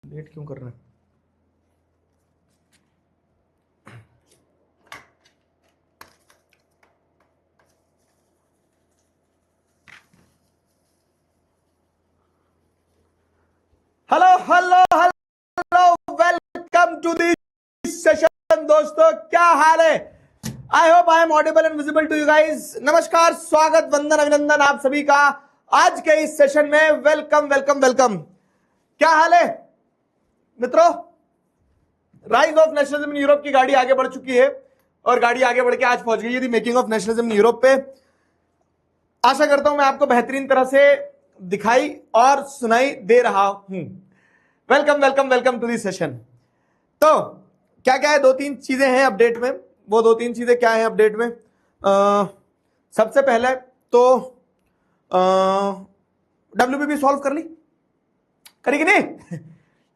Late क्यों कर रहे हैं? Hello hello hello, welcome to this session दोस्तों, क्या हाल है? I hope I am audible and visible to you guys. नमस्कार, स्वागत, वंदन, अभिनंदन आप सभी का आज के इस सेशन में। Welcome welcome welcome. क्या हाल है मित्रों? Rise of nationalism in Europe की गाड़ी आगे बढ़ चुकी है और गाड़ी आगे बढ़ के आज पहुंच गई है the making of nationalism in Europe पे। आशा करता हूं मैं आपको बेहतरीन तरह से दिखाई और सुनाई दे रहा हूं। Welcome welcome welcome to this session. तो क्या क्या है, दो तीन चीजें हैं अपडेट में। वो दो तीन चीजें क्या है अपडेट में? सबसे पहले तो WPP सॉल्व कर ली, करी कि नहीं?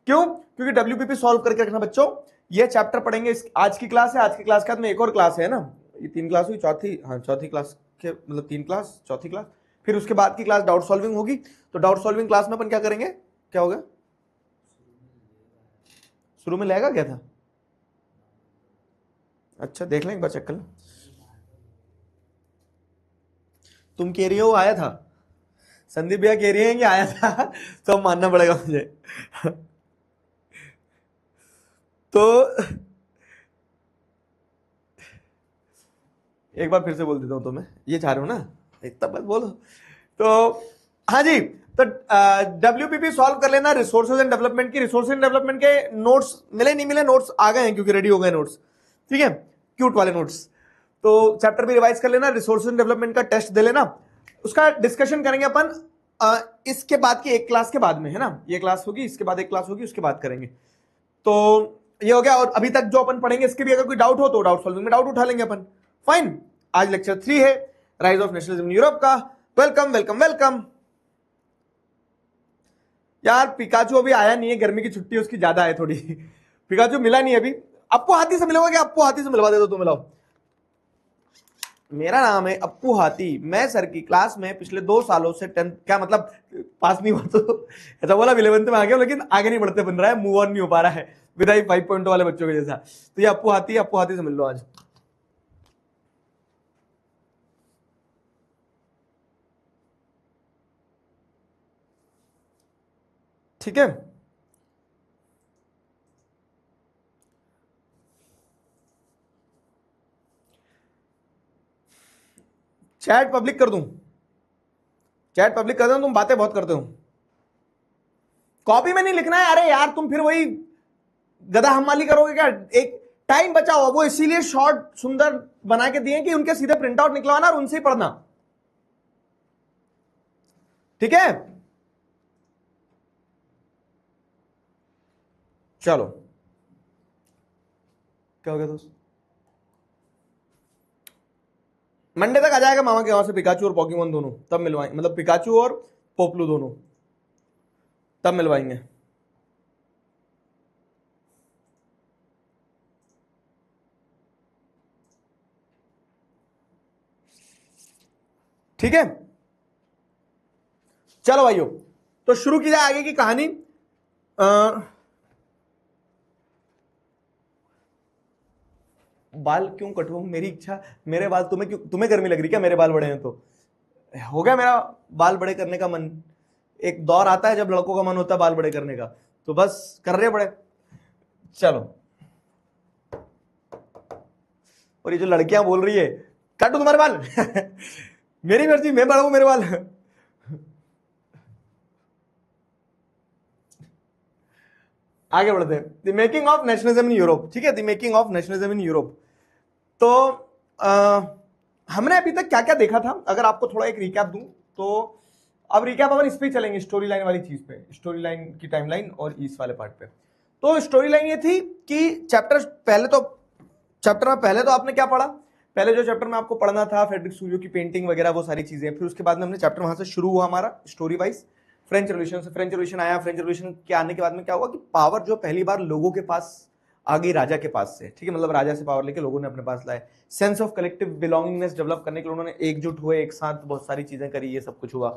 क्यों? क्योंकि WPP सॉल्व करके रखना बच्चों। ये चैप्टर पढ़ेंगे, आज की क्लास है। आज की क्लास के बाद में एक और क्लास है ना, ये तीन क्लास हुई, चौथी क्लास के मतलब तीन क्लास, चौथी क्लास, फिर उसके बाद की क्लास डाउट सॉल्विंग होगी। तो डाउट सॉल्विंग क्लास में अपन क्या करेंगे? क्या होगा? शुरू में लेगा क्या था? अच्छा, देख लें एक बार, चेक कर लें। तुम कह रही हो आया था, संदीप भैया कह रही हैं कि आया था, तो मानना पड़ेगा मुझे। तो एक बार फिर से बोल देता हूं तुम्हें, ये चाह रहे हो ना, इतना बस बोलो। तो हाँ जी, तो WPP सॉल्व कर लेना। रिसोर्सेज एंड डेवलपमेंट की, रिसोर्सेज एंड डेवलपमेंट के नोट्स मिले नहीं मिले, नोट्स आ गए हैं क्योंकि रेडी हो गए नोट्स, ठीक है, क्यूट वाले नोट्स। तो चैप्टर भी रिवाइज कर लेना, रिसोर्सेज एंड डेवलपमेंट का टेस्ट दे लेना। उसका डिस्कशन करेंगे अपन इसके बाद की एक क्लास के बाद में, है ना। ये क्लास होगी, इसके बाद एक क्लास होगी, उसके बाद करेंगे। तो ये हो गया। और अभी तक जो अपन पढ़ेंगे इसके भी अगर कोई डाउट हो तो डाउट सॉल्विंग में डाउट उठा लेंगे अपन। फाइन। आज लेक्चर 3 है rise of nationalism in Europe का। Welcome welcome welcome. यार पिकाचू अभी आया नहीं है, गर्मी की छुट्टी उसकी ज्यादा है थोड़ी। पिकाचू मिला नहीं अभी। अप्पू हाथी से मिलोगे क्या? अप्पू हाथी से मिलवा दे दो, तुम मिलाओ। मेरा नाम है अप्पू हाथी। मैं सर की क्लास में पिछले 2 सालों से 10 क्या मतलब पास नहीं हुआ तो ऐसा बोला, 11th में आ गया लेकिन आगे नहीं बढ़ते बन रहा है, मूव ऑन नहीं हो पा रहा है विदाई 5 पॉइंट वाले बच्चों के जैसा। तो ये अप्पू हाथी से मिल लो आज। ठीक है, चैट पब्लिक कर दूं? चैट पब्लिक कर दूं? तुम बातें बहुत करते हो। कॉपी में नहीं लिखना है। अरे यार तुम फिर वही गधा हमाली करोगे क्या? एक टाइम बचाओ। वो इसीलिए शॉर्ट सुंदर बना के दिए कि उनके सीधे प्रिंट आउट निकलवाना और उनसे ही पढ़ना, ठीक है? चलो, क्या हो गया दोस्त? मंडे तक आ जाएगा मामा के वहां से पिकाचू और पॉकीमोन दोनों, तब मिलवाएंगे। मतलब पिकाचू और पोपलू दोनों तब मिलवाएंगे। ठीक है, चलो भाइयों, तो शुरू की जाए आगे की कहानी। बाल क्यों कटवाऊं? मेरी इच्छा। मेरे बाल तुम्हें क्यों, तुम्हें गर्मी लग रही क्या? मेरे बाल बड़े हैं तो हो गया मेरा बाल बड़े करने का मन। एक दौर आता है जब लड़कों का मन होता है बाल बड़े करने का, तो बस कर रहे बड़े। चलो, और ये जो लड़कियां बोल रही है काटू तुम्हारे बाल मेरी मर्जी, मैं बढ़ाऊं मेरे बाल। आगे बढ़ते हैं। The making of nationalism in Europe, ठीक है, the making of nationalism in Europe. तो हमने अभी तक क्या क्या देखा था, अगर आपको थोड़ा एक रिकैप दूं तो अब रिकैप अपन इस पे चलेंगे, स्टोरी लाइन वाली चीज पे, स्टोरी लाइन की टाइमलाइन और इस वाले पार्ट पे। तो स्टोरी लाइन ये थी कि चैप्टर में पहले तो आपने क्या पढ़ा? पहले जो चैप्टर में आपको पढ़ना था फ्रेडरिक सूरियो की पेंटिंग वगैरह वो सारी चीजें। फिर उसके बाद में हमने चैप्टर वहां से शुरू हुआ हमारा स्टोरी वाइज फ्रेंच रेवोल्यूशन से। फ्रेंच रेवोल्यूशन आया, फ्रेंच रेवोल्यूशन के आने के बाद में क्या हुआ कि पावर जो पहली बार लोगों के पास आ गई, राजा के पास से, ठीक है, मतलब राजा से पावर लेके लोगों ने अपने पास लाए। Sense of collective belongingness develop करने के लिए उन्होंने एकजुट हुए, एक साथ बहुत सारी चीजें करी, ये सब कुछ हुआ।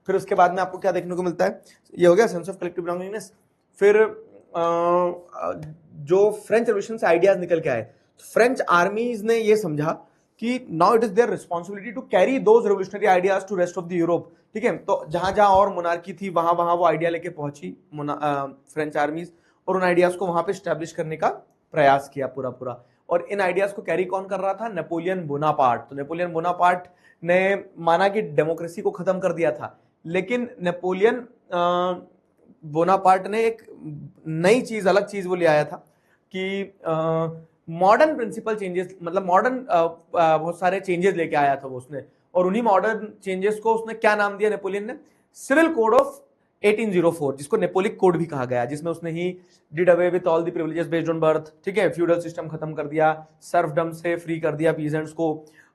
फिर उसके बाद में आपको क्या देखने को मिलता है? ये हो गया सेंस ऑफ कलेक्टिव बिलोंगिंगनेस। फिर जो फ्रेंच रेवोल्यूशन से आइडियाज निकल के आए, फ्रेंच आर्मीज ने ये समझा कि now it is their responsibility to carry those revolutionary ideas to rest of the Europe. ठीक है, तो जहां जहां और मोनार्की थी वहां वहां वो आइडिया लेके पहुंची फ्रेंच आर्मीज, और उन आइडियाज को वहां पे स्टैब्लिश करने का प्रयास किया पूरा पूरा। और इन आइडियाज को कैरी कौन कर रहा था? Napoleon Bonaparte. तो नेपोलियन बोनापार्ट ने माना कि डेमोक्रेसी को खत्म कर दिया था, लेकिन नेपोलियन बोनापार्ट ने एक नई चीज, अलग चीज वो ले आया था कि मॉडर्न प्रिंसिपल चेंजेस, मतलब मॉडर्न बहुत सारे चेंजेस लेके आया था वो उसने। और उन्हीं मॉडर्न चेंजेस को उसने क्या नाम दिया नेपोलियन ने? सिविल कोड ऑफ 1804, जिसको नेपोलिक कोड भी कहा गया, जिसमें उसने he did away with all the privileges based on birth. ठीक है, फ्यूडल सिस्टम खत्म कर दिया, सर्फडम से फ्री कर दिया पीजेंट्स को,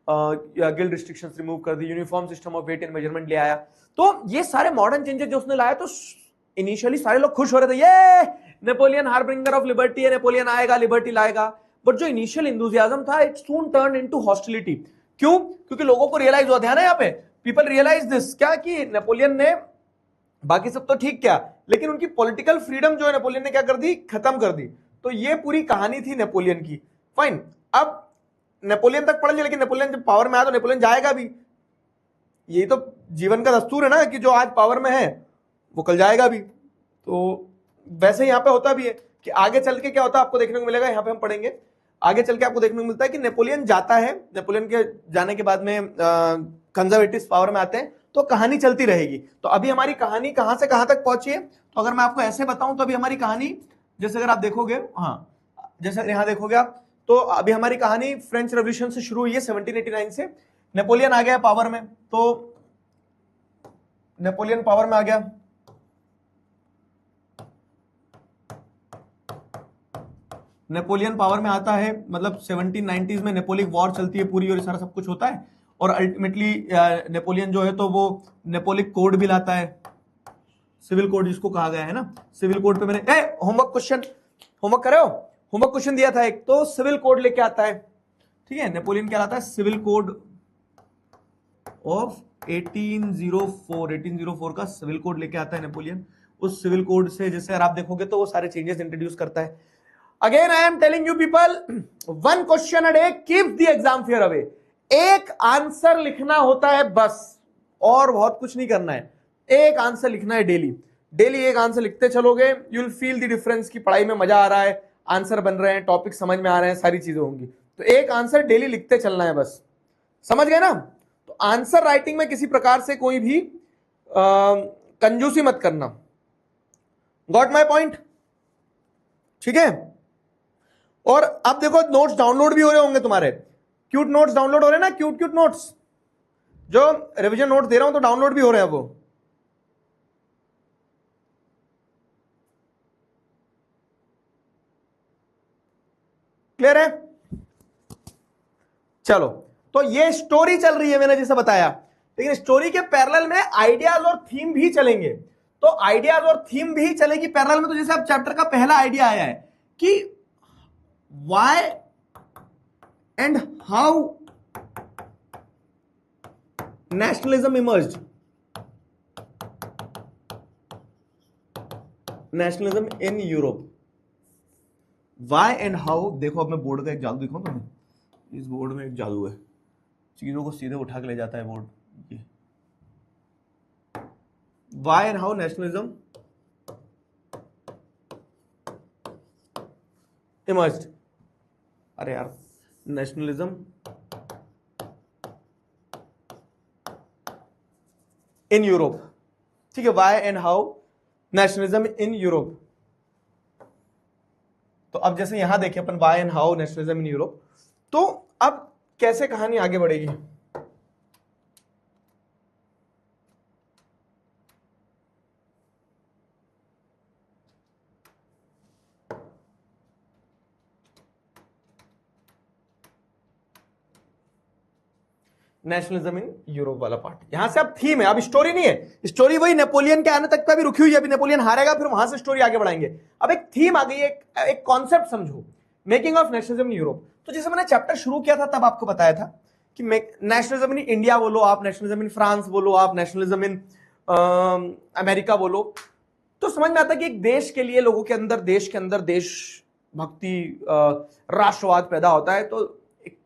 गिल्ड रिस्ट्रिक्शंस रिमूव कर दी, uniform system of weight and measurement ले आया। तो ये सारे मॉडर्न चेंजेस जो उसने लाया, तो इनिशियली सारे लोग खुश हो रहे थे, ये नेपोलियन हार्बिंगर ऑफ लिबर्टी है, नेपोलियन आएगा, लिबर्टी लाएगा। बट जो इनिशियल एंथुसियाज्म था, it soon turn into hostility. क्यों? क्योंकि लोगों को रियलाइज हुआ, ध्यान है यहाँ पे, पीपल रियलाइज दिस, क्या कि नेपोलियन ने, बाकी सब तो ठीक क्या, लेकिन उनकी पॉलिटिकल फ्रीडम जो है नेपोलियन ने क्या कर दी? खत्म कर दी। तो ये पूरी कहानी थी नेपोलियन की। फाइन, अब नेपोलियन तक पढ़ लिया, लेकिन नेपोलियन जब पावर में आया तो नेपोलियन जाएगा भी। यही तो जीवन का दस्तूर है ना, कि जो आज पावर में है वो कल जाएगा भी। तो वैसे यहाँ पे होता भी है कि आगे चल के क्या होता है आपको देखने को मिलेगा, यहाँ पे हम पढ़ेंगे, आगे चल के आपको देखने को मिलता है कि नेपोलियन जाता है, नेपोलियन के जाने के बाद में कंजर्वेटिव्स पावर में आते हैं, तो कहानी चलती रहेगी। तो अभी हमारी कहानी कहां से कहां तक पहुंची है? तो अगर मैं आपको ऐसे बताऊं तो अभी हमारी कहानी, जैसे अगर आप देखोगे, हाँ जैसे यहां देखोगे आप, तो अभी हमारी कहानी फ्रेंच रेवोल्यूशन से शुरू हुई है 1789 से। नेपोलियन आ गया पावर में, तो नेपोलियन पावर में आ गया, नेपोलियन पावर में आता है, मतलब 1790s में नेपोलिक वॉर चलती है पूरी, और सारा सब कुछ होता है। और अल्टीमेटली नेपोलियन जो है तो वो नेपोलिक कोड भी लाता है, सिविल कोड जिसको कहा गया है ना। सिविल कोड पे मैंने होमवर्क क्वेश्चन, होमवर्क करे हो, होमवर्क क्वेश्चन दिया था एक, तो सिविल कोड लेके आता है। ठीक है, नेपोलियन क्या लाता है? सिविल कोड ऑफ 1804 का सिविल कोड लेके आता है नेपोलियन। उस सिविल कोड से जैसे अगर आप देखोगे तो वो सारे चेंजेस इंट्रोड्यूस करता है। Again I am telling you people, one question a day keeps the exam fear away. एक आंसर लिखना होता है बस, और बहुत कुछ नहीं करना है। एक आंसर लिखना है डेली, डेली एक आंसर लिखते चलोगे, you will feel the difference की पढ़ाई में मजा आ रहा है, आंसर बन रहे हैं, टॉपिक समझ में आ रहे हैं, सारी चीजें होंगी। तो एक आंसर डेली लिखते चलना है बस, समझ गए ना? तो आंसर राइटिंग में किसी प्रकार से कोई भी कंजूसी मत करना। Got my point? ठीक है। और अब देखो नोट्स डाउनलोड भी हो रहे होंगे तुम्हारे, क्यूट नोट्स डाउनलोड हो रहे हैं ना, क्यूट क्यूट नोट्स, जो रिवीजन नोट्स दे रहा हूं तो डाउनलोड भी हो रहे हैं वो। क्लियर है? चलो, तो ये स्टोरी चल रही है, मैंने जैसे बताया, लेकिन स्टोरी के पैरेलल में आइडियाज और थीम भी चलेंगे। तो आइडियाज और थीम भी चलेगी पैरेलल में। तो जैसे अब चैप्टर का पहला आइडिया आया है कि why and how nationalism emerged, nationalism in Europe. Why and how, देखो अब मैं बोर्ड का एक जादू दिखाऊं तुम्हें, इस बोर्ड में एक जादू है, चीजों को सीधे उठा के ले जाता है बोर्ड। ये why and how nationalism emerged, अरे यार, नेशनलिज्म इन यूरोप। ठीक है, why and how nationalism in Europe. तो अब जैसे यहां देखें अपन, why and how nationalism in Europe, तो अब कैसे कहानी आगे बढ़ेगी? नेशनलिज्म इन यूरोप वाला पार्ट, यहां से अब थीम है, अब स्टोरी नहीं है। स्टोरी वही नेपोलियन के आने तक का भी रुकी हुई है, अभी नेपोलियन हारेगा, फिर वहां से स्टोरी आगे बढ़ाएंगे। अब एक थीम आ गई है, एक कॉन्सेप्ट समझो, making of nationalism in Europe. तो जैसे मैंने चैप्टर शुरू किया था तब आपको बताया था कि नेशनलिज्म इन इंडिया बोलो आप, नेशनलिज्म इन फ्रांस बोलो आप, नेशनलिज्म इन अमेरिका बोलो, तो समझ में आता है कि एक देश के लिए लोगों के अंदर, देश के अंदर देशभक्ति, राष्ट्रवाद पैदा होता है, तो एक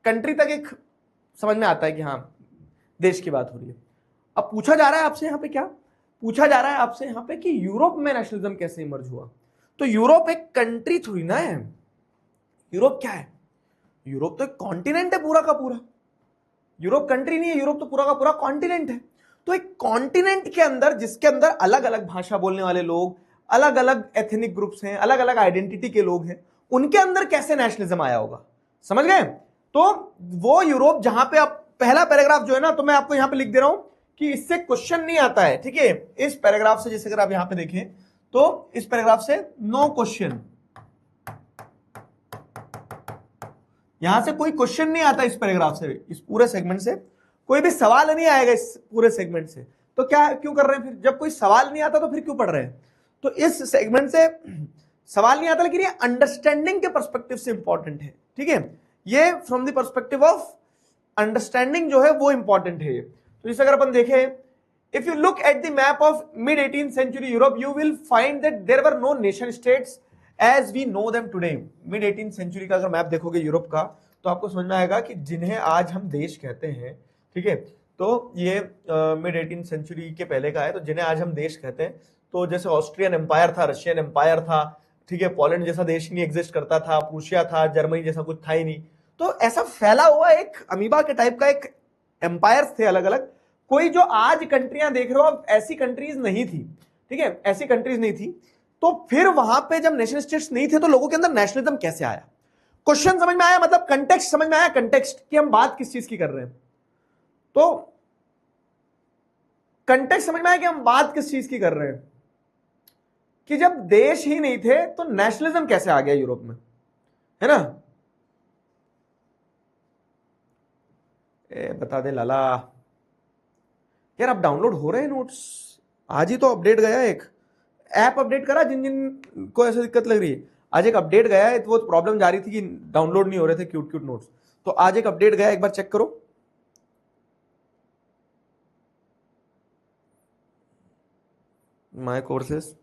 कंट्री तक एक समझ में आता है कि हाँ देश की बात हो रही है। अब पूछा जा रहा है आपसे यहाँ पे, क्या पूछा जा रहा है आपसे यहाँ पे कि यूरोप में नेशनलिज्म कैसे इमर्ज हुआ। तो यूरोप एक कंट्री थोड़ी ना है, यूरोप क्या है? यूरोप तो एक कॉन्टिनेंट है पूरा का पूरा। यूरोप कंट्री नहीं है, यूरोप तो पूरा का पूरा कॉन्टिनेंट है। तो एक कॉन्टिनेंट के अंदर, जिसके अंदर अलग अलग भाषा बोलने वाले लोग, अलग अलग एथनिक ग्रुप्स हैं, अलग अलग आइडेंटिटी के लोग हैं, उनके अंदर कैसे नेशनलिज्म आया होगा, समझ गए? तो वो यूरोप जहां पे, आप पहला पैराग्राफ जो है ना, तो मैं आपको यहां पे लिख दे रहा हूं कि इससे क्वेश्चन नहीं आता है, ठीक है? इस पैराग्राफ से, जैसे अगर आप यहां पे देखें तो इस पैराग्राफ से नो क्वेश्चन, यहां से कोई क्वेश्चन नहीं आता इस पैराग्राफ से, इस पूरे सेगमेंट से कोई भी सवाल नहीं आएगा इस पूरे सेगमेंट से। तो क्या क्यों कर रहे हैं फिर? जब कोई सवाल नहीं आता तो फिर क्यों पढ़ रहे हैं? तो इस सेगमेंट से सवाल नहीं आता, लेकिन ये अंडरस्टैंडिंग के पर्सपेक्टिव से इंपॉर्टेंट है, ठीक है? ये from the perspective of understanding जो है वो इंपॉर्टेंट है। तो जैसे अगर अपन देखें, if you look at the map of mid 18th century Europe, you will find that there were no nation states as we know them today. Mid 18th century का अगर मैप देखोगे यूरोप का, तो आपको समझ में आएगा कि जिन्हें आज हम देश कहते हैं, ठीक है? तो ये मिड 18th सेंचुरी के पहले का है। तो जिन्हें आज हम देश कहते हैं, तो जैसे ऑस्ट्रियन एम्पायर था, रशियन एम्पायर था, ठीक है? पोलैंड जैसा देश ही नहीं एग्जिस्ट करता था, प्रूशिया था, जर्मनी जैसा कुछ था ही नहीं। तो ऐसा फैला हुआ एक अमीबा के टाइप का एक एम्पायर्स थे अलग अलग। कोई जो आज कंट्रियां देख रहे हो, ऐसी कंट्रीज नहीं थी, ठीक है? ऐसी कंट्रीज नहीं थी। तो फिर वहां पे जब नेशनल स्टेट्स नहीं थे, तो लोगों के अंदर नेशनलिज्म कैसे आया? क्वेश्चन समझ में आया? मतलब कंटेक्स्ट समझ में आया, कंटेक्स्ट कि हम बात किस चीज की कर रहे हैं। तो कंटेक्स्ट समझ में आया कि हम बात किस चीज की कर रहे हैं, कि जब देश ही नहीं थे तो नेशनलिज्म कैसे आ गया यूरोप में, है ना? बता दे लाला यार, अब डाउनलोड हो रहे हैं नोट्स, आज ही तो अपडेट गया, एक ऐप अपडेट करा जिन जिन को ऐसे दिक्कत लग रही है। आज एक अपडेट गया है, तो वो प्रॉब्लम जा रही थी कि डाउनलोड नहीं हो रहे थे क्यूट क्यूट नोट्स। तो आज एक अपडेट गया, एक बार चेक करो। My courses,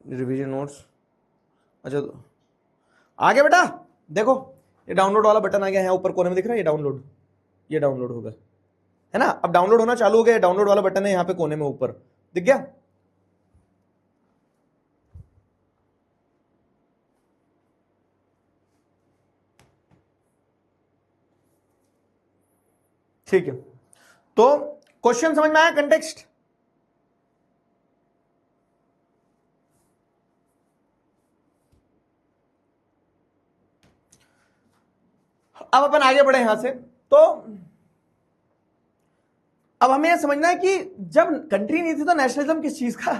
revision notes. अच्छा तो आ गया बेटा, देखो ये डाउनलोड वाला बटन आ गया है, ऊपर कोने में दिख रहा है, ये डाउनलोड होगा, है ना? अब डाउनलोड होना चालू हो गया, डाउनलोड वाला बटन है यहाँ पे कोने में ऊपर, दिख गया? ठीक है, तो क्वेश्चन समझ में आया? कंटेक्स्ट अब अपन आगे बढ़े यहां से। तो अब हमें यह समझना है कि जब कंट्री नहीं थी तो नेशनलिज्म किस चीज का?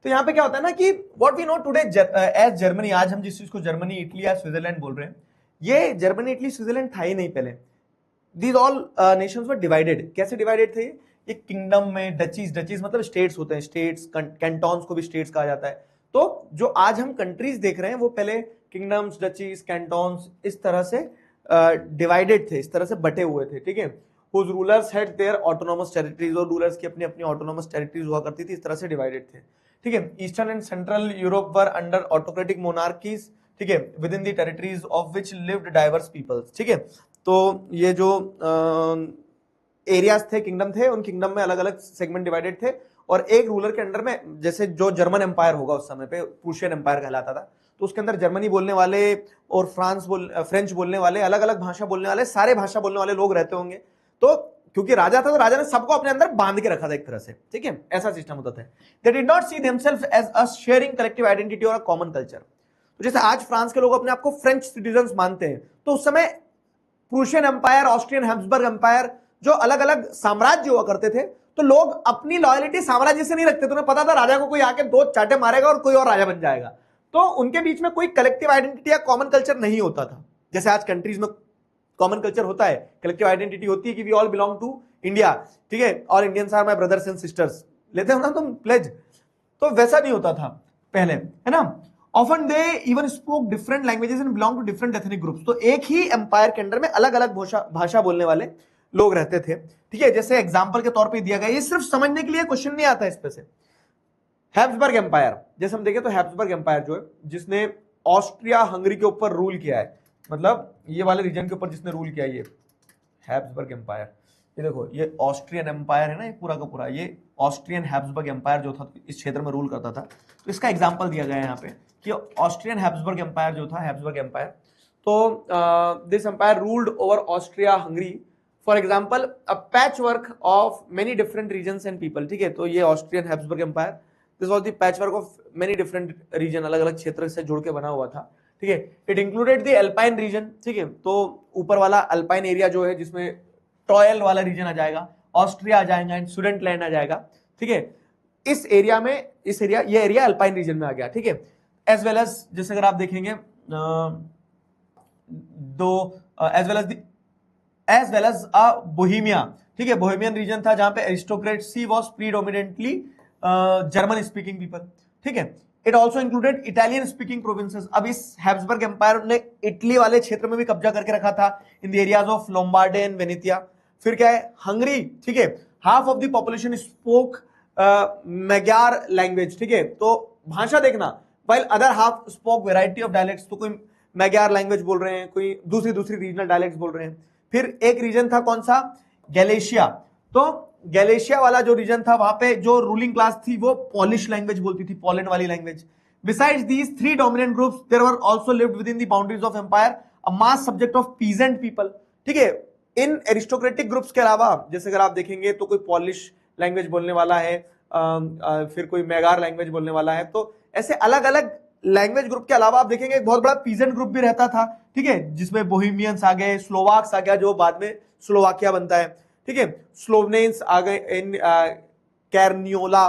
तो यहां पे क्या होता है ना कि what we know today as Germany, आज हम जिस चीज को जर्मनी, इटली या स्विट्जरलैंड बोल रहे हैं, ये जर्मनी, इटली, स्विट्जरलैंड था ही नहीं पहले। These all Nations were divided. कैसे डिवाइडेड थे? ये किंगडम में डचीज, डचीज मतलब स्टेट्स होते हैं, स्टेट्स, कैंटॉन्स को भी स्टेट्स कहा जाता है। तो जो आज हम कंट्रीज देख रहे हैं वो पहले किंगडम्स, डचीज, कैंटॉन्स इस तरह से डिवाइडेड थे, इस तरह से बटे हुए थे, ठीक है? whose rulers had their autonomous territories, और रूलर्स की अपनी अपनी ऑटोनोमस टेरिटरीज हुआ करती थी, इस तरह से डिवाइडेड थे, ठीक है? Eastern and central Europe were under autocratic monarchies, ठीक है, within the territories of which lived diverse peoples, ठीक है? तो ये जो एरियाज थे, किंगडम थे, उन किंगडम में अलग अलग सेगमेंट डिवाइडेड थे, और एक रूलर के अंडर में, जैसे जो जर्मन एम्पायर होगा उस समय पे, प्रूशियन एम्पायर कहलाता था, तो उसके अंदर जर्मनी बोलने वाले और फ्रेंच बोलने वाले, अलग अलग भाषा बोलने वाले, सारे भाषा बोलने वाले लोग रहते होंगे। तो क्योंकि राजा था, तो राजा ने सबको अपने अंदर बांध के रखा था एक तरह से, ठीक है? ऐसा सिस्टम होता था। They did not see themselves as a sharing collective identity और अ कॉमन कल्चर। तो जैसे आज फ्रांस के लोग अपने आप को फ्रेंच सिटीजन्स मानते हैं, तो उस समय Prussian empire, Austrian Habsburg empire, जो अलग अलग साम्राज्य हुआ करते थे, तो लोग अपनी लॉयलिटी साम्राज्य से नहीं रखते थे। उन्हें पता था राजा को कोई आके दो चाटे मारेगा और कोई और राजा बन जाएगा, तो उनके बीच में कोई कलेक्टिव आइडेंटिटी या कॉमन कल्चर नहीं होता था, जैसे आज कंट्रीज में कॉमन कल्चर होता है, कलेक्टिव आइडेंटिटी होती है कि we all belong to India, ठीक है, और Indians are my brothers and sisters, लेते हो ना तुम प्लेज, तो वैसा नहीं होता था पहले, है ना। Often they even spoke different languages and belong to different ethnic groups, तो एक ही एम्पायर के अंडर में अलग अलग भाषा बोलने वाले लोग रहते थे, ठीक है। जैसे एग्जांपल के तौर पे दिया गया, ये सिर्फ समझने के लिए क्वेश्चन नहीं आता है इस पे से। हैब्सबर्ग एम्पायर, जैसे हम देखें तो हैब्सबर्ग एम्पायर जो है, जिसने ऑस्ट्रिया हंगरी के ऊपर रूल किया है, मतलब ये वाले रीजन के ऊपर जिसने रूल किया है, ये हैब्सबर्ग एम्पायर, ये देखो ये ऑस्ट्रियन एम्पायर है ना, ये पूरा का पूरा ये ऑस्ट्रियन हैब्सबर्ग एम्पायर जो था इस क्षेत्र में रूल करता था। तो इसका एग्जांपल दिया गया है यहाँ पे कि ऑस्ट्रियन हैब्सबर्ग एम्पायर जो था, हैब्सबर्ग एम्पायर, तो this empire ruled over Austria Hungary for example a patchwork of many different regions and people, ठीक है। तो ये Austrian Habsburg empire, this was the patchwork of many different region, अलग अलग क्षेत्र से जुड़ के बना हुआ था, ठीक है। It included the Alpine region, ठीक है, तो ऊपर वाला अल्पाइन एरिया जो है, जिसमें टॉयल वाला रीजन आ जाएगा, ऑस्ट्रिया आ जाएगा एंड स्टूडेंटलैंड आ जाएगा, ठीक है। इस एरिया में ये एरिया अल्पाइन रीजन में आ गया, ठीक है। एज वेल एज, जैसे अगर आप देखेंगे एज वेल एज बोहेमिया, ठीक है, बोहेमियन रीजन था जहां पे aristocracy was predominantly German speaking people, ठीक है। It also included Italian speaking provinces, अब इस हैब्सबर्ग एम्पायर ने इटली वाले क्षेत्र में भी कब्जा करके रखा था, in the areas of Lombardy and Venetia. फिर क्या है, हंगरी, ठीक है, half of the population spoke Magyar language, ठीक है, तो भाषा देखना, while other half spoke variety of dialects, तो कोई मैग्यार लैंग्वेज बोल रहे हैं, कोई दूसरी रीजनल डायलेक्ट्स बोल रहे हैं। फिर एक रीजन था कौन सा, गैलेशिया, तो गैलेशिया वाला जो रीजन था वहां पे जो रूलिंग क्लास थी वो पॉलिश लैंग्वेज बोलती थी, पोलैंड वाली language. Besides these three dominant groups there were also lived within the boundaries of empire a mass subject of peasant people, ठीक है। इन एरिस्टोक्रेटिक ग्रुप्स के अलावा जैसे अगर आप देखेंगे तो कोई पॉलिश लैंग्वेज बोलने वाला है, फिर कोई मैगार लैंग्वेज बोलने वाला है, तो ऐसे अलग अलग लैंग्वेज ग्रुप के अलावा आप देखेंगे एक बहुत बड़ा पीजेंट ग्रुप भी रहता था, ठीक है, जिसमें बोहेमियंस आ गए, स्लोवाक्स आ गया जो बाद में स्लोवाकिया बनता है, ठीक है, स्लोवेनियंस आ गए इन कैर्नियोला,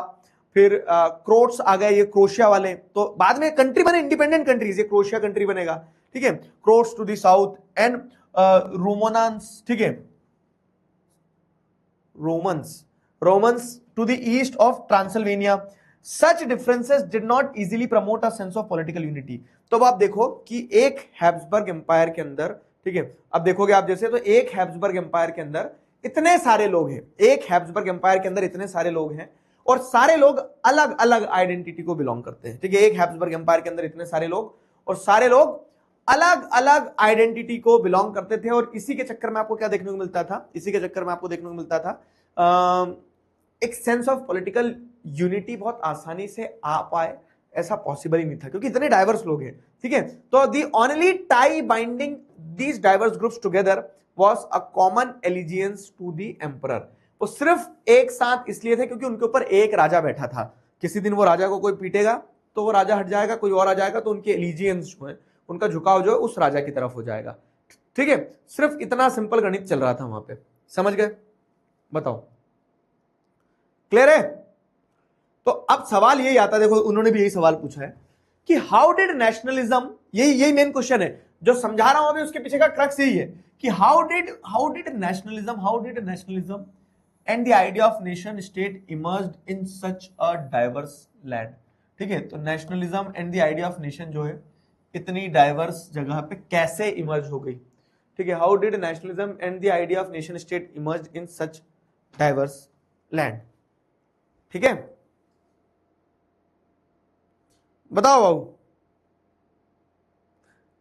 फिर क्रोट्स आ गए, ये क्रोशिया वाले, तो बाद में कंट्री बने, इंडिपेंडेंट कंट्रीज, ये क्रोशिया कंट्री बनेगा, ठीक है। Croats to the south and Romanians, ठीक है, Romans to the east of Transylvania. Such differences did not easily promote a sense of political unity. तो अब आप देखो कि एक हैब्सबर्ग एम्पायर के अंदर, ठीक है, अब देखोगे आप जैसे, तो एक हैब्सबर्ग एम्पायर के अंदर इतने सारे लोग हैं, एक हैब्सबर्ग एम्पायर के अंदर इतने सारे लोग हैं, और सारे लोग अलग अलग आइडेंटिटी को बिलोंग करते हैं, ठीक है। एक हैब्सबर्ग एम्पायर के अंदर इतने सारे लोग, और सारे लोग अलग अलग आइडेंटिटी को बिलोंग करते थे, और इसी के चक्कर में आपको क्या देखने को मिलता था, इसी के चक्कर में आपको देखने को मिलता था एक सेंस ऑफ पॉलिटिकल यूनिटी बहुत आसानी से आ पाए, ऐसा पॉसिबल ही नहीं था क्योंकि इतने डाइवर्स लोग हैं, ठीक है। तो the only tie binding these diverse groups together was a common allegiance to the emperor. वो सिर्फ एक साथ इसलिए थे क्योंकि उनके ऊपर एक राजा बैठा था, किसी दिन वो राजा को कोई पीटेगा तो वो राजा हट जाएगा, कोई और आ जाएगा, तो उनके एलिजियंस जो है, उनका झुकाव जो है उस राजा की तरफ हो जाएगा, ठीक है। सिर्फ इतना सिंपल गणित चल रहा था वहां पे, समझ गए, बताओ क्लियर है। तो अब सवाल यही आता है, देखो उन्होंने भी यही सवाल पूछा है कि हाउ डिड नेशनलिज्म, यही मेन क्वेश्चन है जो समझा रहा हूं अभी, उसके पीछे का क्रक्स यही है कि how did nationalism and the idea of nation state emerged in such a diverse land, ठीक है। तो nationalism and the idea of nation जो है इतनी डाइवर्स जगह पे कैसे इमर्ज हो गई, ठीक है। How did nationalism and the idea of nation state emerged in such diverse land, ठीक है। बताओ बाबू,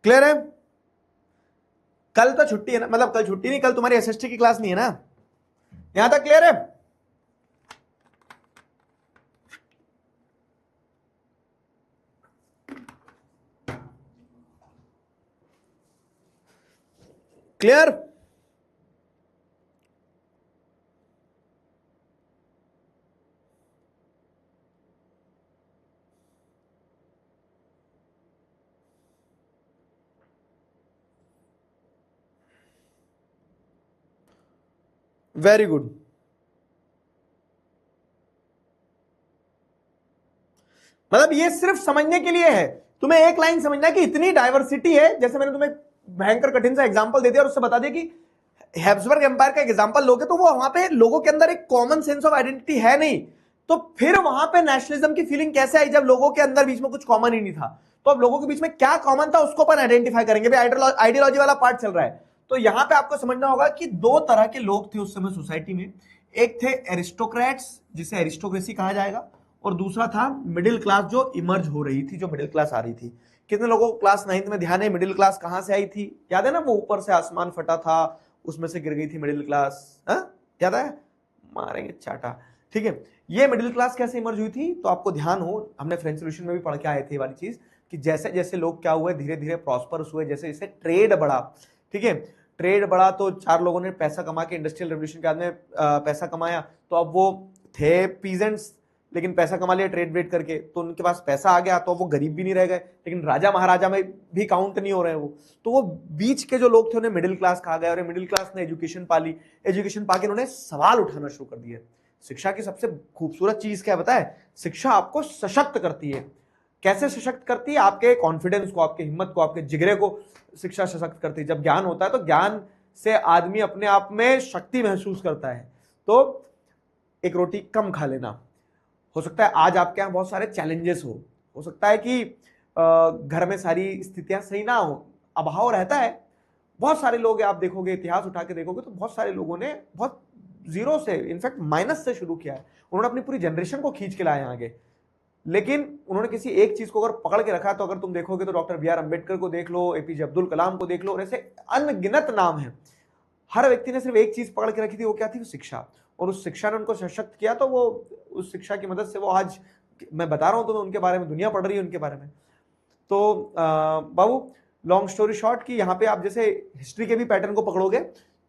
क्लियर है। कल तो छुट्टी है ना, मतलब कल छुट्टी नहीं, कल तुम्हारी एसएसटी की क्लास नहीं है ना, यहां तक क्लियर है। Clear, very good. मतलब ये सिर्फ समझने के लिए है, तुम्हें एक लाइन समझना है कि इतनी डाइवर्सिटी है, जैसे मैंने तुम्हें भयंकर कठिन सा एग्जांपल दे दिया और उससे बता दिया कि हैब्सबर्ग एम्पायर का एग्जांपल लोगे तो वो वहां पे लोगों के अंदर एक कॉमन सेंस ऑफ आइडेंटिटी है नहीं, तो फिर वहां पे नेशनलिज्म की फीलिंग कैसे आई जब लोगों के अंदर बीच में कुछ कॉमन ही नहीं था। तो अब लोगों के बीच में क्या कॉमन था उसको अपन आइडेंटिफाई करेंगे, आइडियोलॉजी वाला पार्ट चल रहा है। तो यहां पे आपको समझना होगा कि दो तरह के लोग थे उस समय सोसाइटी में, एक थे एरिस्टोक्रेट्स जिसे एरिस्टोक्रेसी कहा जाएगा, और दूसरा था मिडिल क्लास जो इमर्ज हो रही थी, जो मिडिल क्लास आ रही थी। कितने लोगों को क्लास 9th में ध्यान है मिडिल क्लास कहां से आई थी? याद है ना, वो ऊपर से आसमान फटा था उसमें से गिर गई थी मिडिल क्लास, याद है? मारेंगे चाटा। ठीक है, ये मिडिल क्लास कैसे इमर्ज हुई थी? तो आपको ध्यान हो, हमने फ्रेंच रिवॉल्यूशन में भी पढ़ के आए थे ये वाली चीज कि जैसे जैसे लोग क्या हुए, धीरे धीरे प्रॉस्पर्स हुए, जैसे जैसे ट्रेड बढ़ा। ठीक है, ट्रेड बढ़ा तो चार लोगों ने पैसा कमा के इंडस्ट्रियल रेवोल्यूशन के बाद में पैसा कमाया, तो अब वो थे पीजेंट्स लेकिन पैसा कमा लिया ट्रेड वेड करके, तो उनके पास पैसा आ गया तो वो गरीब भी नहीं रह गए, लेकिन राजा महाराजा में भी काउंट नहीं हो रहे हैं वो, तो वो बीच के जो लोग थे उन्हें मिडिल क्लास कहा गया। और मिडिल क्लास ने एजुकेशन पा ली, एजुकेशन पाके उन्होंने सवाल उठाना शुरू कर दिए। शिक्षा की सबसे खूबसूरत चीज क्या बताए? शिक्षा आपको सशक्त करती है। कैसे सशक्त करती है? आपके कॉन्फिडेंस को, आपके हिम्मत को, आपके जिगरे को शिक्षा सशक्त करती है। जब ज्ञान होता है तो ज्ञान से आदमी अपने आप में शक्ति महसूस करता है। तो एक रोटी कम खा लेना, हो सकता है आज आपके यहाँ बहुत सारे चैलेंजेस हो सकता है कि घर में सारी स्थितियां सही ना हो, अभाव रहता है। बहुत सारे लोग आप देखोगे, इतिहास उठा के देखोगे तो बहुत सारे लोगों ने बहुत जीरो से, इनफैक्ट माइनस से शुरू किया है, उन्होंने अपनी पूरी जनरेशन को खींच के लाए आगे। लेकिन उन्होंने किसी एक चीज को अगर पकड़ के रखा तो अगर तुम देखोगे तो डॉक्टर बी आर अम्बेडकर को देख लो, एपीजे अब्दुल कलाम को देख लो, और ऐसे अनगिनत नाम है। हर व्यक्ति ने सिर्फ एक चीज पकड़ के रखी थी, वो क्या थी? वो शिक्षा। और उस शिक्षा ने उनको सशक्त किया, तो वो उस शिक्षा की मदद से वो आज, मैं बता रहा हूं तुम्हें उनके बारे में, दुनिया पढ़ रही है उनके बारे में। तो बाबू लॉन्ग स्टोरी शॉर्ट कि यहाँ पे आप जैसे हिस्ट्री के भी पैटर्न को पकड़ोगे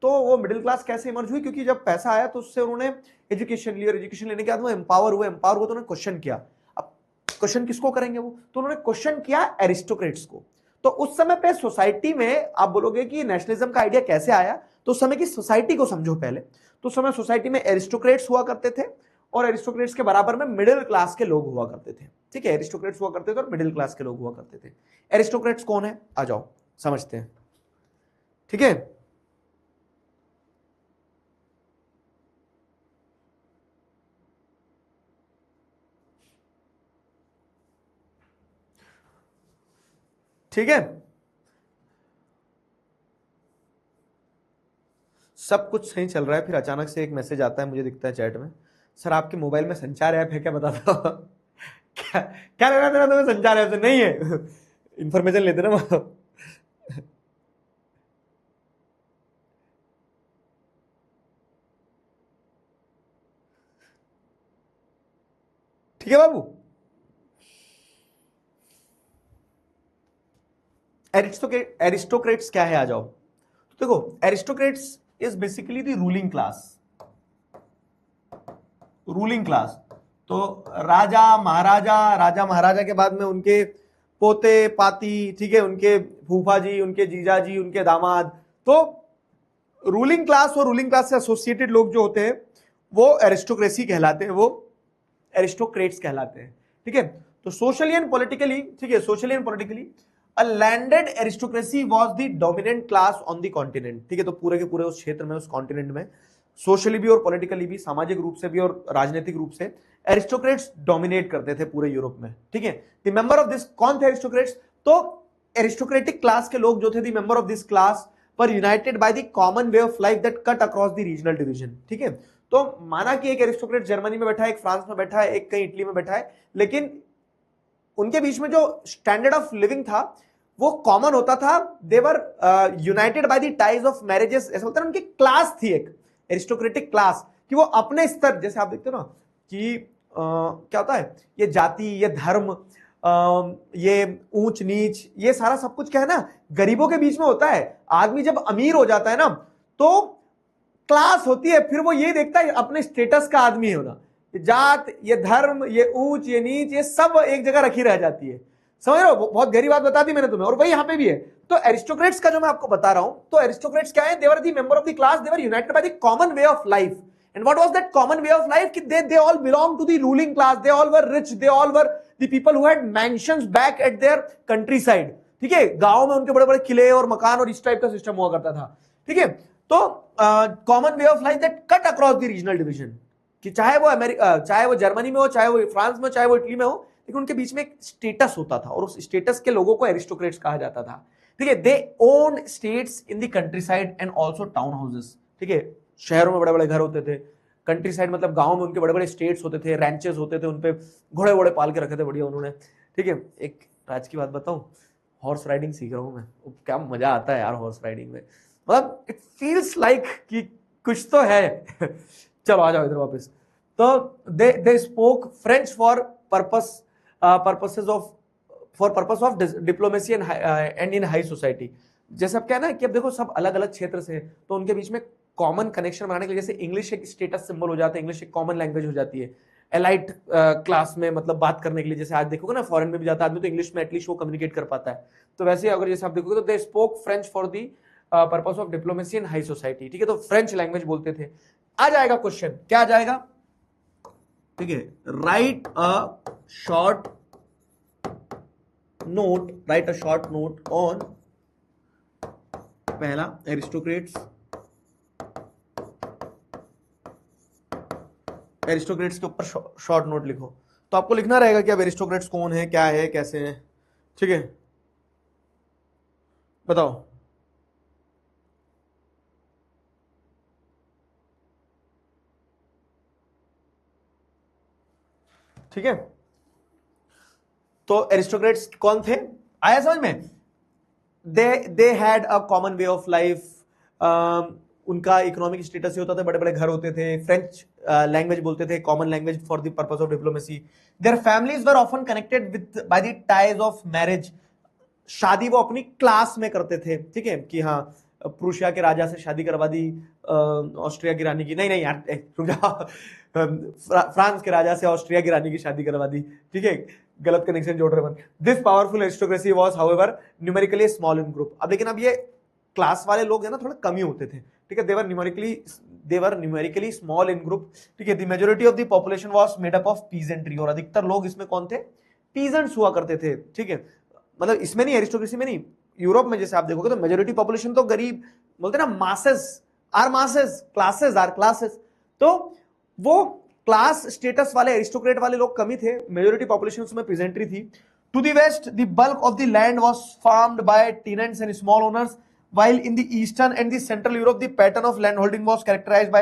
तो वो मिडिल क्लास कैसे इमर्ज हुई? क्योंकि जब पैसा आया तो उससे उन्होंने एजुकेशन ली, और एजुकेशन लेने के बाद वो एम्पावर हुए तो उन्होंने क्वेश्चन किया। अब क्वेश्चन किसको करेंगे वो? तो उन्होंने क्वेश्चन किया एरिस्टोक्रेट्स को। तो उस समय पे सोसाइटी में आप बोलोगे कि नेशनलिज्म का आइडिया कैसे आया, तो उस समय की सोसाइटी को समझो पहले। तो उस समय सोसाइटी में एरिस्टोक्रेट्स हुआ करते थे, और एरिस्टोक्रेट्स के बराबर में मिडिल क्लास के लोग हुआ करते थे। ठीक है, एरिस्टोक्रेट्स हुआ करते थे और मिडिल क्लास के लोग हुआ करते थे। एरिस्टोक्रेट्स कौन है? आ जाओ समझते हैं। ठीक है, ठीक है, सब कुछ सही चल रहा है, फिर अचानक से एक मैसेज आता है, मुझे दिखता है चैट में, सर आपके मोबाइल में संचार ऐप है क्या? बता दो। क्या क्या लेना देना तुम्हें संचार ऐप से? नहीं है। इंफॉर्मेशन लेते ना। ठीक है बाबू, एरिस्टोक्रेट्स क्या है? आ जाओ। तो देखो, aristocrats is basically the ruling class. Ruling class तो राजा महाराजा के बाद में उनके पोते पाती, ठीक है, उनके फूफा जी, उनके जीजा जी, उनके दामाद, तो रूलिंग क्लास और रूलिंग क्लास से एसोसिएटेड लोग जो होते हैं वो एरिस्टोक्रेसी कहलाते हैं, वो एरिस्टोक्रेट्स कहलाते हैं। ठीक है, तो सोशली एंड पॉलिटिकली, ठीक है, socially and politically a landed aristocracy was the dominant class on the continent. ठीक है, तो पूरे के पूरे उस क्षेत्र में, उस कॉन्टिनेंट में सोशली भी और पॉलिटिकली भी, सामाजिक रूप से भी और राजनीतिक रूप से एरिस्टोक्रेट्स डोमिनेट करते थे पूरे यूरोप में। ठीक है, द मेंबर ऑफ दिस कौन थे एरिस्टोक्रेट्स? तो एरिस्टोक्रेटिक क्लास के लोग जो थे, the member of this class पर united by the common way of life that cut across the regional division. ठीक है, तो माना कि एक एरिस्टोक्रेट जर्मनी में बैठा है, एक फ्रांस में बैठा है, एक कहीं इटली में बैठा है, लेकिन उनके बीच में जो स्टैंडर्ड ऑफ लिविंग था वो कॉमन होता था। They were united by the ties of marriages, ऐसा होता है, उनकी क्लास थी एक एरिस्टोक्रेटिक क्लास, कि वो अपने स्तर, जैसे आप देखते हो ना कि क्या होता है, ये जाति, ये धर्म, ये ऊंच नीच, ये सारा सब कुछ क्या है ना, गरीबों के बीच में होता है। आदमी जब अमीर हो जाता है ना तो क्लास होती है, फिर वो ये देखता है अपने स्टेटस का आदमी होना, जात, ये धर्म, ये ऊंच, ये नीच, ये सब एक जगह रखी रह जाती है। समझ रहे हो? बहुत गहरी बात बता दी मैंने तुम्हें, और वही यहां पे भी है। तो एरिस्टोक्रेट्स का जो मैं आपको बता रहा हूं, तो एरिस्टोक्रेट्स क्या है? They were the member of the class, they were united by the common way of life. And what was that common way of life? कि they all belong to the ruling class, they all were rich, they all were the people who had mansions back at their countryside. ठीक है, गांव में उनके बड़े बड़े किले और मकान और इस टाइप का सिस्टम हुआ करता था। ठीक है, तो common way of life that cut across the regional division, कि चाहे वो अमेरिका, चाहे वो जर्मनी में हो, चाहे वो फ्रांस में, चाहे वो इटली में हो, लेकिन उनके बीच में एक स्टेटस होता था और उस स्टेटस के लोगों को एरिस्टोक्रेट्स कहा जाता था। ठीक है, they own states in the countryside and also town houses. ठीक है, शहरों में बड़े बड़े घर होते थे, कंट्री साइड मतलब गांव में उनके बड़े बड़े स्टेट्स होते थे, रैंचेस होते थे, उनपे घोड़े वोड़े पाल के रखे थे बढ़िया उन्होंने। ठीक है, एक राज की बात बताऊं, हॉर्स राइडिंग सीख रहा हूं मैं, क्या मजा आता है यार हॉर्स राइडिंग में, मतलब इट फील्स लाइक कि कुछ तो है। चलो आ जाओ इधर वापस। तो they spoke French for purposes of diplomacy and in high society. जैसे अब क्या है ना कि अब देखो सब अलग अलग क्षेत्र से हैं, तो उनके बीच में कॉमन कनेक्शन बनाने के लिए, जैसे इंग्लिश एक स्टेटस सिंबल हो जाता है, इंग्लिश एक कॉमन लैंग्वेज हो जाती है एलाइट क्लास में, मतलब बात करने के लिए। जैसे आज देखोगे ना फॉरेन में भी जाता है आदमी तो इंग्लिश में एटलीस्ट वो कम्युनिकेट कर पाता है। तो वैसे अगर जैसे आप देखोगे तो they spoke French for the purpose of diplomacy in high society. ठीक है, तो फ्रेंच लैंग्वेज बोलते थे। आ जाएगा क्वेश्चन, क्या आ जाएगा? ठीक है, right a short note on, पहला एरिस्टोक्रेट्स के ऊपर शॉर्ट नोट लिखो। तो आपको लिखना रहेगा कि अब एरिस्टोक्रेट्स कौन है, क्या है, कैसे है। ठीक है, बताओ। ठीक है, तो एरिस्टोक्रेट्स कौन थे, आया समझ में? They had a common way of life, उनका इकोनॉमिक स्टेटस होता था, बड़े बड़े घर होते थे, फ्रेंच लैंग्वेज बोलते थे, common language for the purpose of diplomacy. Their families were often connected with by the ties of marriage, शादी वो अपनी क्लास में करते थे। ठीक है, कि हाँ प्रूशिया के राजा से शादी करवा दी, ऑस्ट्रिया की रानी की, नहीं नहीं यार रुक जाओ, फ्रांस के राजा से ऑस्ट्रिया की रानी की शादी करवा दी। ठीक है, गलत कनेक्शन जोड़ रहे बन। This powerful aristocracy was however numerically small in group. अब लेकिन अब ये क्लास वाले लोग हैं ना थोड़े कम ही होते थे। ठीक है, देवर न्यूमेरिकली स्मॉल इन ग्रुप। ठीक है, the majority of the population was made up of peasantry, और अधिकतर लोग इसमें कौन थे? पीजेंट्स हुआ करते थे। ठीक है, मतलब इसमें नहीं, एरिस्टोक्रेसी में नहीं, यूरोप में जैसे आप देखोगे तो मेजोरिटी पॉपुलेशन तो गरीब, बोलते ना मासेस, क्लासेस आर क्लासेस। तो वो क्लास स्टेटस वाले एरिस्टोक्रेट वाले लोग कम ही थे, मेजोरिटी पॉपुलेशन उसमें प्रेजेंटरी थी। To the west the bulk of the land was farmed by tenants and small owners, while in the eastern and the central Europe the pattern of land holding was characterized by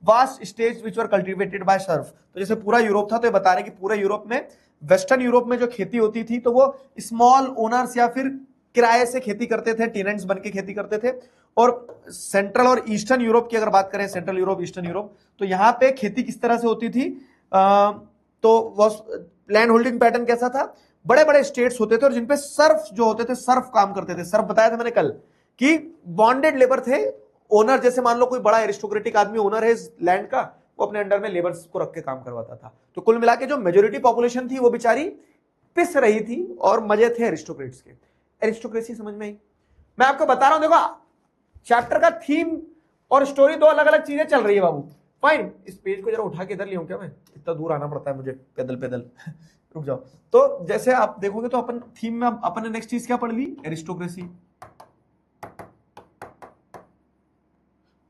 vast estates which were cultivated by serf। तो जैसे पूरा Europe था, तो ये बता रहे कि पूरे यूरोप में, वेस्टर्न यूरोप में जो खेती होती थी तो वो स्मॉल ओनर्स या फिर किराए से खेती करते थे, टेनेंट्स बन के खेती करते थे। और सेंट्रल और ईस्टर्न यूरोप की अगर बात करें, सेंट्रल यूरोप, ईस्टर्न यूरोप, तो यहाँ पे खेती किस तरह से होती थी? तो वो लैंड होल्डिंग पैटर्न कैसा था? बड़े बड़े स्टेट्स होते थे और जिनपे सर्फ जो होते थे, सर्फ काम करते थे। सर्फ बताया था मैंने कल कि बॉन्डेड लेबर थे। ओनर जैसे मान लो कोई बड़ा एरिस्टोक्रेटिक आदमी ओनर है इस लैंड का, वो अपने अंडर में लेबर्स को रख के काम करवाता था। तो कुल मिला के जो मेजोरिटी पॉपुलेशन थी वो बेचारी पिस रही थी और मजे थे एरिस्टोक्रेट्स के। एरिस्टोक्रेसी समझ में आई? मैं आपको बता रहा हूं, देखो चैप्टर का थीम और स्टोरी दो अलग अलग चीजें चल रही है बाबू। फाइन, इस पेज को जरा उठा के इधर लियो क्या, मैं इतना दूर आना पड़ता है मुझे पैदल पैदल। रुक जाओ। तो जैसे आप देखोगे तो अपन थीम में अपन ने नेक्स्ट चीज क्या पढ़ ली? एरिस्टोक्रेसी।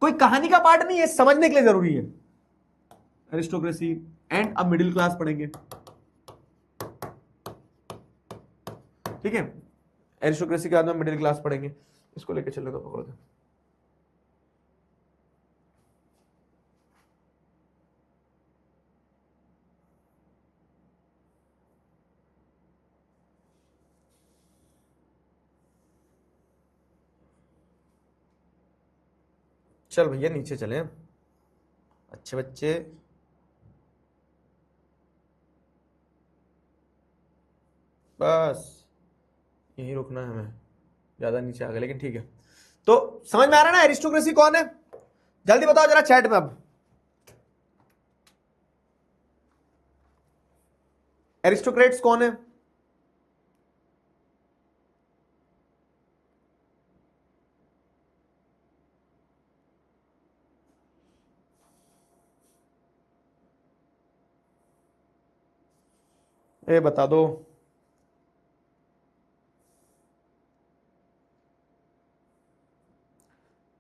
कोई कहानी का पार्ट नहीं है, समझने के लिए जरूरी है। एरिस्टोक्रेसी एंड अब मिडिल क्लास पढ़ेंगे। ठीक है, एरिस्टोक्रेसी के बाद में मिडिल क्लास पढ़ेंगे। इसको लेके चलेगा, पकड़ो दे। चल भैया नीचे चले, अच्छे बच्चे। बस यही रुकना है, हमें ज्यादा नीचे आ गए, लेकिन ठीक है। तो समझ में आ रहा है ना एरिस्टोक्रेसी कौन है? जल्दी बताओ जरा चैट में। अब एरिस्टोक्रेट्स कौन है? ये बता दो।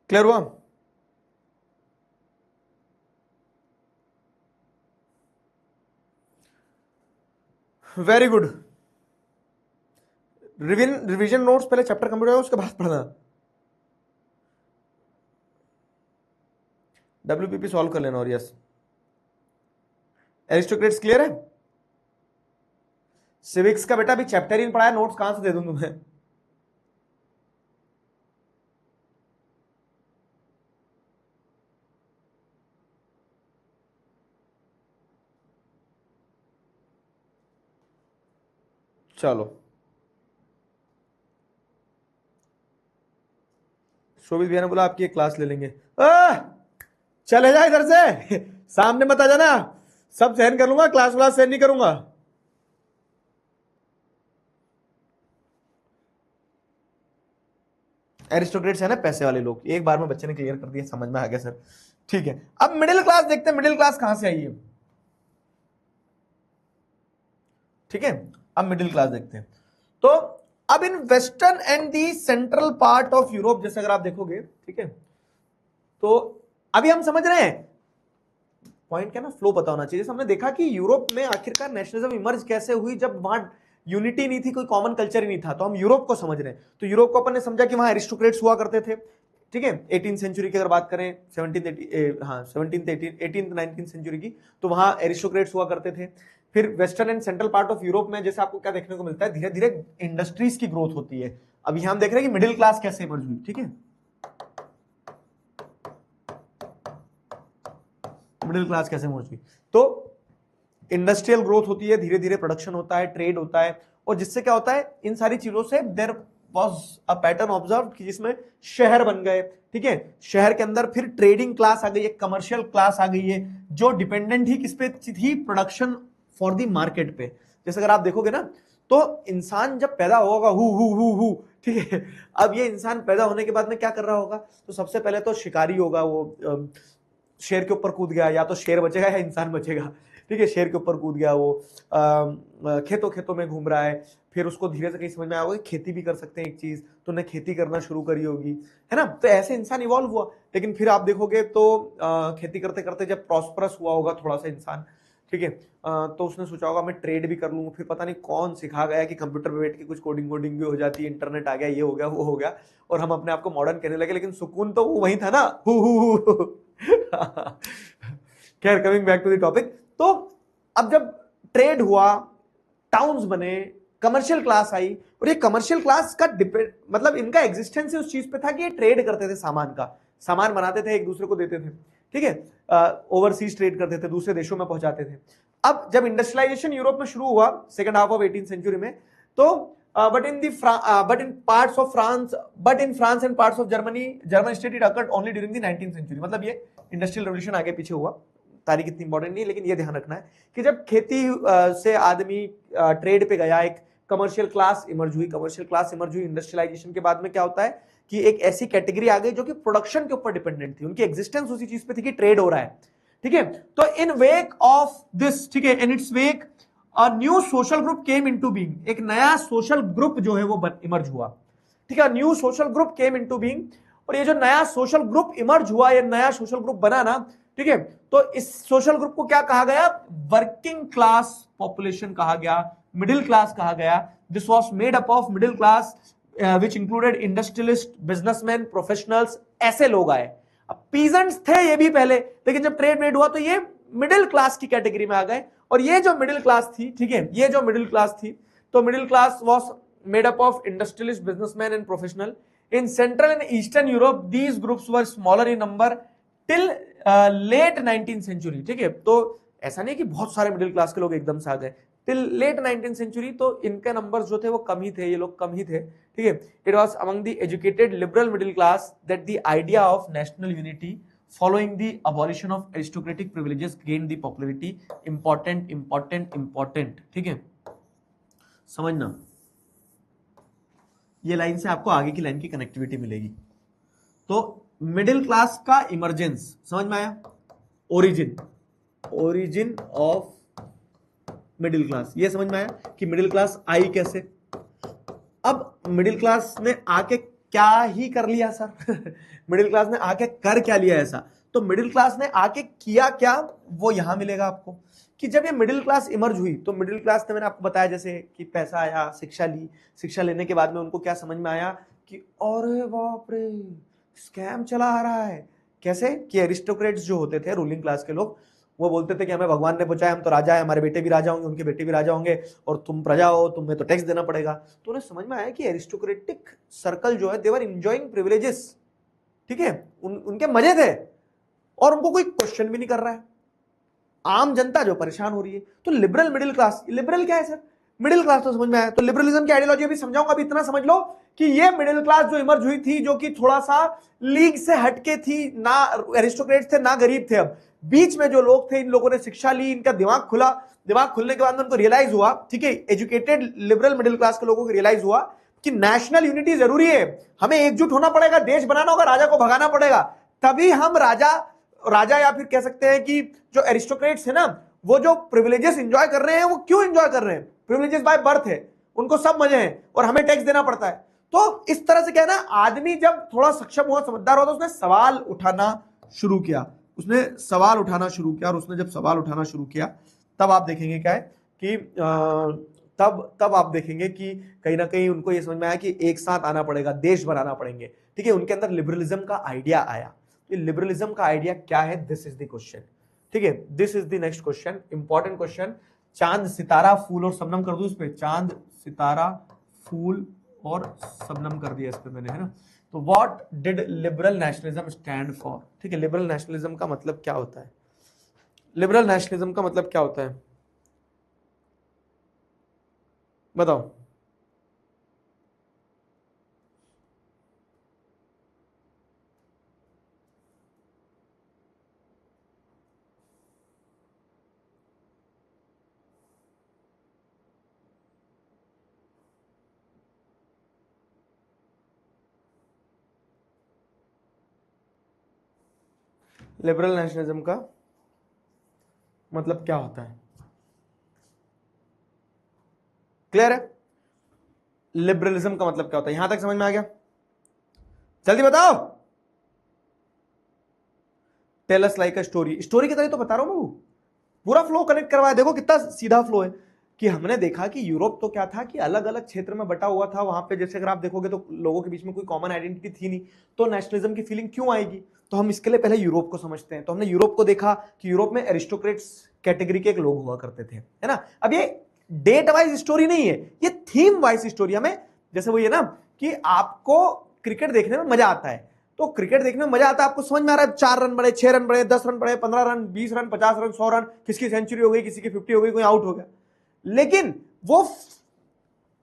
क्लियर हुआ? Very good. रिवीजन नोट्स पहले चैप्टर कंप्लीट हो उसके बाद पढ़ना। WPP सॉल्व कर लेना। और यस, एरिस्टोक्रेट्स क्लियर है? सिविक्स का बेटा अभी चैप्टर ही नहीं पढ़ा है, नोट्स कहां से दे दूं तुम्हें? चलो, शोभित भैया ने बोला आपकी एक क्लास ले लेंगे। चले जा इधर से सामने मत आ जाना, सब सहन कर लूंगा, क्लास व्लास सहन नहीं करूंगा। एरिस्टोक्रेट्स है ना पैसे वाले लोग, एक बार में बच्चे ने क्लियर कर दिया, समझ में आ गया सर। ठीक है, अब मिडिल क्लास देखते हैं, मिडिल क्लास कहां से आई है। ठीक है, अब मिडिल क्लास देखते हैं। तो अब in western and the central part of Europe, जैसे अगर आप देखोगे, ठीक है, तो अभी हम समझ रहे हैं पॉइंट क्या ना, फ्लो पता होना चाहिए। जैसे हमने देखा कि यूरोप में आखिरकार नेशनलिज्म इमर्ज कैसे हुई, जब वहां यूनिटी नहीं थी, कोई कॉमन कल्चर ही नहीं था। तो हम यूरोप को समझ रहे हैं, तो यूरोप को अपन ने समझा कि वहां एरिस्टोक्रेट्स हुआ करते थे। ठीक है, 18th सेंचुरी की अगर बात करें, 18th 19th सेंचुरी की, तो वहां एरिस्टोक्रेट्स हुआ करते थे। फिर western and central part of Europe में जैसे आपको क्या देखने को मिलता है, धीरे धीरे इंडस्ट्रीज की ग्रोथ होती है। अब यहां हम देख रहे हैं कि मिडिल क्लास कैसे इमर्ज हुई। ठीक है, मिडिल क्लास कैसे इमर्ज हुई, तो इंडस्ट्रियल ग्रोथ होती है, धीरे धीरे प्रोडक्शन होता है, ट्रेड होता है, और जिससे क्या होता है, इन सारी चीजों से there was a pattern observe कि जिसमें शहर बन गए। ठीक है, शहर के अंदर फिर ट्रेडिंग क्लास आ गई है, कमर्शियल क्लास आ गई है, जो डिपेंडेंट ही किस पे थी, प्रोडक्शन फॉर द मार्केट पे। जैसे अगर आप देखोगे ना, तो इंसान जब पैदा होगा, हु, ठीक है, अब ये इंसान पैदा होने के बाद में क्या कर रहा होगा, तो सबसे पहले तो शिकारी होगा, वो शेर के ऊपर कूद गया, या तो शेर बचेगा या इंसान बचेगा। ठीक है, शेर के ऊपर कूद गया, वो खेतों खेतों में घूम रहा है। फिर उसको धीरे से कहीं समझ में आया होगा कि खेती भी कर सकते हैं एक चीज, तो उन्हें खेती करना शुरू करी होगी, है ना। तो ऐसे इंसान इवॉल्व हुआ। लेकिन फिर आप देखोगे तो खेती करते करते जब प्रॉस्परस हुआ होगा थोड़ा सा इंसान, ठीक है, तो उसने सोचा होगा मैं ट्रेड भी कर लूँ। फिर पता नहीं कौन सिखा गया कि कंप्यूटर पे बैठ के कुछ कोडिंग वोडिंग भी हो जाती है, इंटरनेट आ गया, ये हो गया वो हो गया, और हम अपने आप को मॉडर्न कहने लगे। लेकिन सुकून तो वो वही था ना, हु। खैर, coming back to the topic, तो अब जब ट्रेड हुआ, टाउन्स बने, कमर्शियल क्लास आई, और ये कमर्शियल क्लास का डिपेंड मतलब इनका एग्जिस्टेंस ही उस चीज पे था कि ये ट्रेड करते थे, सामान का सामान बनाते थे, एक दूसरे को देते थे। ठीक है, ओवरसीज ट्रेड करते थे, दूसरे देशों में पहुंचाते थे। अब जब इंडस्ट्रियलाइजेशन यूरोप में शुरू हुआ second half of 18th century में, तो but in parts of France, but in France and parts of German state it occurred only during the 19th century। मतलब ये इंडस्ट्रियल रेवोल्यूशन आगे पीछे हुआ, तारीख इतनी इंपॉर्टेंट नहीं है, लेकिन ये ध्यान रखना है कि जब खेती से आदमी ट्रेड पे गया, एक कमर्शियल क्लास इमर्ज हुई। कमर्शियल क्लास इमर्ज हुई इंडस्ट्रियलाइजेशन के बाद में, क्या होता है कि एक ऐसी कैटेगरी आ गई जो कि प्रोडक्शन के ऊपर डिपेंडेंट थी, उनकी एग्जिस्टेंस उसी चीज पे थी कि ट्रेड हो रहा है। ठीक है, तो इन वेक ऑफ दिस, ठीक है, in its wake a new social group came into being. एक नया सोशल ग्रुप जो है वो इमर्ज हुआ। ठीक है, new social group came into being, और ये जो नया सोशल ग्रुप इमर्ज हुआ, ये नया सोशल ग्रुप बना ना, ठीक है, तो इस सोशल ग्रुप को क्या कहा गया, वर्किंग क्लास पॉपुलेशन कहा गया, मिडिल क्लास कहा गया। This was made up of middle class which included industrialist, businessman, professionals, ऐसे लोग आए। अब पीजेंट्स थे ये भी पहले, लेकिन जब ट्रेड मेड हुआ तो ये मिडिल क्लास की कैटेगरी में आ गए। और ये जो मिडिल क्लास थी, ठीक है, ये जो मिडिल क्लास थी, तो middle class was made up of industrialist, businessman and professional. In central and eastern Europe these groups were smaller in number till late 19th century. ठीक है, तो ऐसा नहीं कि बहुत सारे मिडिल क्लास के लोग एकदम से आ गए, टिल लेट 19th सेंचुरी तो इनके नंबर्स जो थे वो कम ही थे, ये लोग कम ही थे। ठीक है, it was among the educated liberal middle class that the idea of national unity following the abolition of aristocratic privileges gained the popularity। important। ठीक है, समझना, ये लाइन से आपको आगे की लाइन की कनेक्टिविटी मिलेगी। तो मिडिल क्लास का इमरजेंस समझ में आया, ओरिजिन ऑफ मिडिल क्लास, ये समझ में आया कि मिडिल क्लास आई कैसे। अब मिडिल क्लास ने आके क्या ही कर लिया सर। मिडिल क्लास ने आके कर क्या लिया ऐसा? तो मिडिल क्लास ने आके किया क्या, वो यहां मिलेगा आपको। कि जब ये मिडिल क्लास इमर्ज हुई तो मिडिल क्लास ने, मैंने आपको बताया जैसे कि पैसा आया, शिक्षा ली, शिक्षा लेने के बाद में उनको क्या समझ में आया कि अरे बाप रे, स्कैम चला आ रहा है। कैसे कि एरिस्टोक्रेट्स जो होते थे, रूलिंग क्लास के लोग, वो बोलते थे कि हमें भगवान ने बचाया, हम तो राजा है, हमारे बेटे भी राजा होंगे, उनके बेटे भी राजा होंगे, और तुम प्रजा हो, तुम्हें तो टैक्स देना पड़ेगा। तो उन्हें समझ में आया कि एरिस्टोक्रेटिक सर्कल जो है, देवर इंजॉइंग प्रिविलेजेस, ठीक है, उनके मजे थे, और उनको कोई क्वेश्चन भी नहीं कर रहा है। आम जनता जो परेशान हो रही है। तो लिबरल मिडिल क्लास, लिबरल क्या है सर? मिडिल क्लास तो समझ में आया। तो लिबरलिज्म की आइडियोलॉजी अभी समझाऊंगा। अभी इतना समझ लो कि ये मिडिल क्लास जो इमर्ज हुई थी, जो कि थोड़ा सा लीग से हटके थी, ना एरिस्टोक्रेट्स थे ना गरीब थे, अब बीच में जो लोग थे, इन लोगों ने शिक्षा ली, इनका दिमाग खुला, दिमाग खुलने के बाद में उनको रियलाइज हुआ, ठीक है, एजुकेटेड लिबरल मिडिल क्लास के लोगों को रियलाइज हुआ कि नेशनल यूनिटी जरूरी है, हमें एकजुट होना पड़ेगा, देश बनाना होगा, राजा को भगाना पड़ेगा, तभी हम राजा राजा या फिर कह सकते हैं कि जो एरिस्टोक्रेट्स है ना, वो जो प्रिविलेजेस एंजॉय कर रहे हैं, वो क्यों एंजॉय कर रहे हैं? प्रिविलेजेस बाय बर्थ है, उनको सब मजे हैं, और हमें टैक्स देना पड़ता है। तो इस तरह से क्या है ना, आदमी जब थोड़ा सक्षम हुआ, समझदार हुआ, तो उसने सवाल उठाना शुरू किया, उसने सवाल उठाना शुरू किया, और उसने जब सवाल उठाना शुरू किया, तब आप देखेंगे क्या है कि तब आप देखेंगे कि कहीं ना कहीं उनको ये समझ में आया कि एक साथ आना पड़ेगा, देश बनाना पड़ेंगे, ठीक है, उनके अंदर लिबरलिज्म का आइडिया आया। लिबरलिज्म का आइडिया क्या है? दिस इज द क्वेश्चन, ठीक है, this is the next question, important question. चांद सितारा फूल और शबनम कर दूं इस पे, चांद सितारा फूल और शबनम कर दिया इस पे मैंने, है ना। तो what did liberal nationalism stand for? ठीक है, लिबरल नेशनलिज्म का मतलब क्या होता है? लिबरल नेशनलिज्म का मतलब क्या होता है, बताओ। लिबरल नेशनलिज्म का मतलब क्या होता है? क्लियर है? लिबरलिज्म का मतलब क्या होता है? यहां तक समझ में आ गया? जल्दी बताओ। Tell us like a story, story की तरह तो बता रहा हूं मैं, पूरा फ्लो कनेक्ट करवाया। देखो कितना सीधा फ्लो है कि हमने देखा कि यूरोप तो क्या था कि अलग अलग क्षेत्र में बटा हुआ था, वहां पे जैसे अगर आप देखोगे तो लोगों के बीच में कोई कॉमन आइडेंटिटी थी नहीं, तो नेशनलिज्म की फीलिंग क्यों आएगी? तो हम इसके लिए पहले यूरोप को समझते हैं। तो हमने यूरोप को देखा कि यूरोप में एरिस्टोक्रेट्स कैटेगरी के एक लोग हुआ करते थे, है ना। अब ये डेट वाइज स्टोरी नहीं है, ये थीम वाइज स्टोरी। हमें जैसे वो ये ना कि आपको क्रिकेट देखने में मजा आता है, तो क्रिकेट देखने में मजा आता है, आपको समझ में आ रहा है 4 रन बड़े, 6 रन बड़े, 10 रन बड़े, 15 रन, 20 रन, 50 रन, 100 रन, किसकी सेंचुरी हो गई, किसी की 50 हो गई, कोई आउट हो गया। लेकिन वो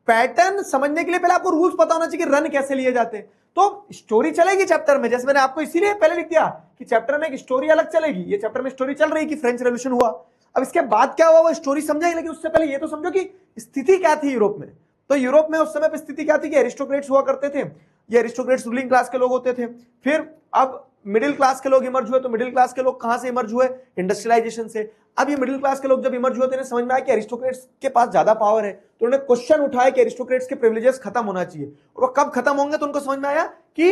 पैटर्न समझने के लिए पहले आपको रूल्स पता होना चाहिए कि रन कैसे लिए जाते हैं। तो स्टोरी चलेगी चैप्टर में, जैसे मैंने आपको इसीलिए पहले लिख दिया कि चैप्टर में एक स्टोरी अलग चलेगी। ये चैप्टर में स्टोरी चल रही कि फ्रेंच रेवोल्यूशन हुआ, अब इसके बाद क्या हुआ वो स्टोरी समझाएंगे, लेकिन उससे पहले ये तो समझो कि स्थिति क्या थी यूरोप में। तो यूरोप में उस समय पर स्थिति क्या थी कि एरिस्टोक्रेट्स हुआ करते थे, ये एरिस्टोक्रेट्स रूलिंग क्लास के लोग होते थे। फिर अब मिडिल क्लास के लोग इमर्ज हुए, तो मिडिल क्लास के लोग कहां से इमर्ज हुए? इंडस्ट्रियलाइजेशन से। अब ये मिडिल क्लास के लोग जब इमर्ज हुए तो इन्हें समझ में आया कि एरिस्टोक्रेट्स के पास ज्यादा पावर है, तो उन्होंने क्वेश्चन उठाया कि एरिस्टोक्रेट्स के प्रिविलेजेस खत्म होना चाहिए। और वो कब खत्म होंगे? तो उनको समझ में आया कि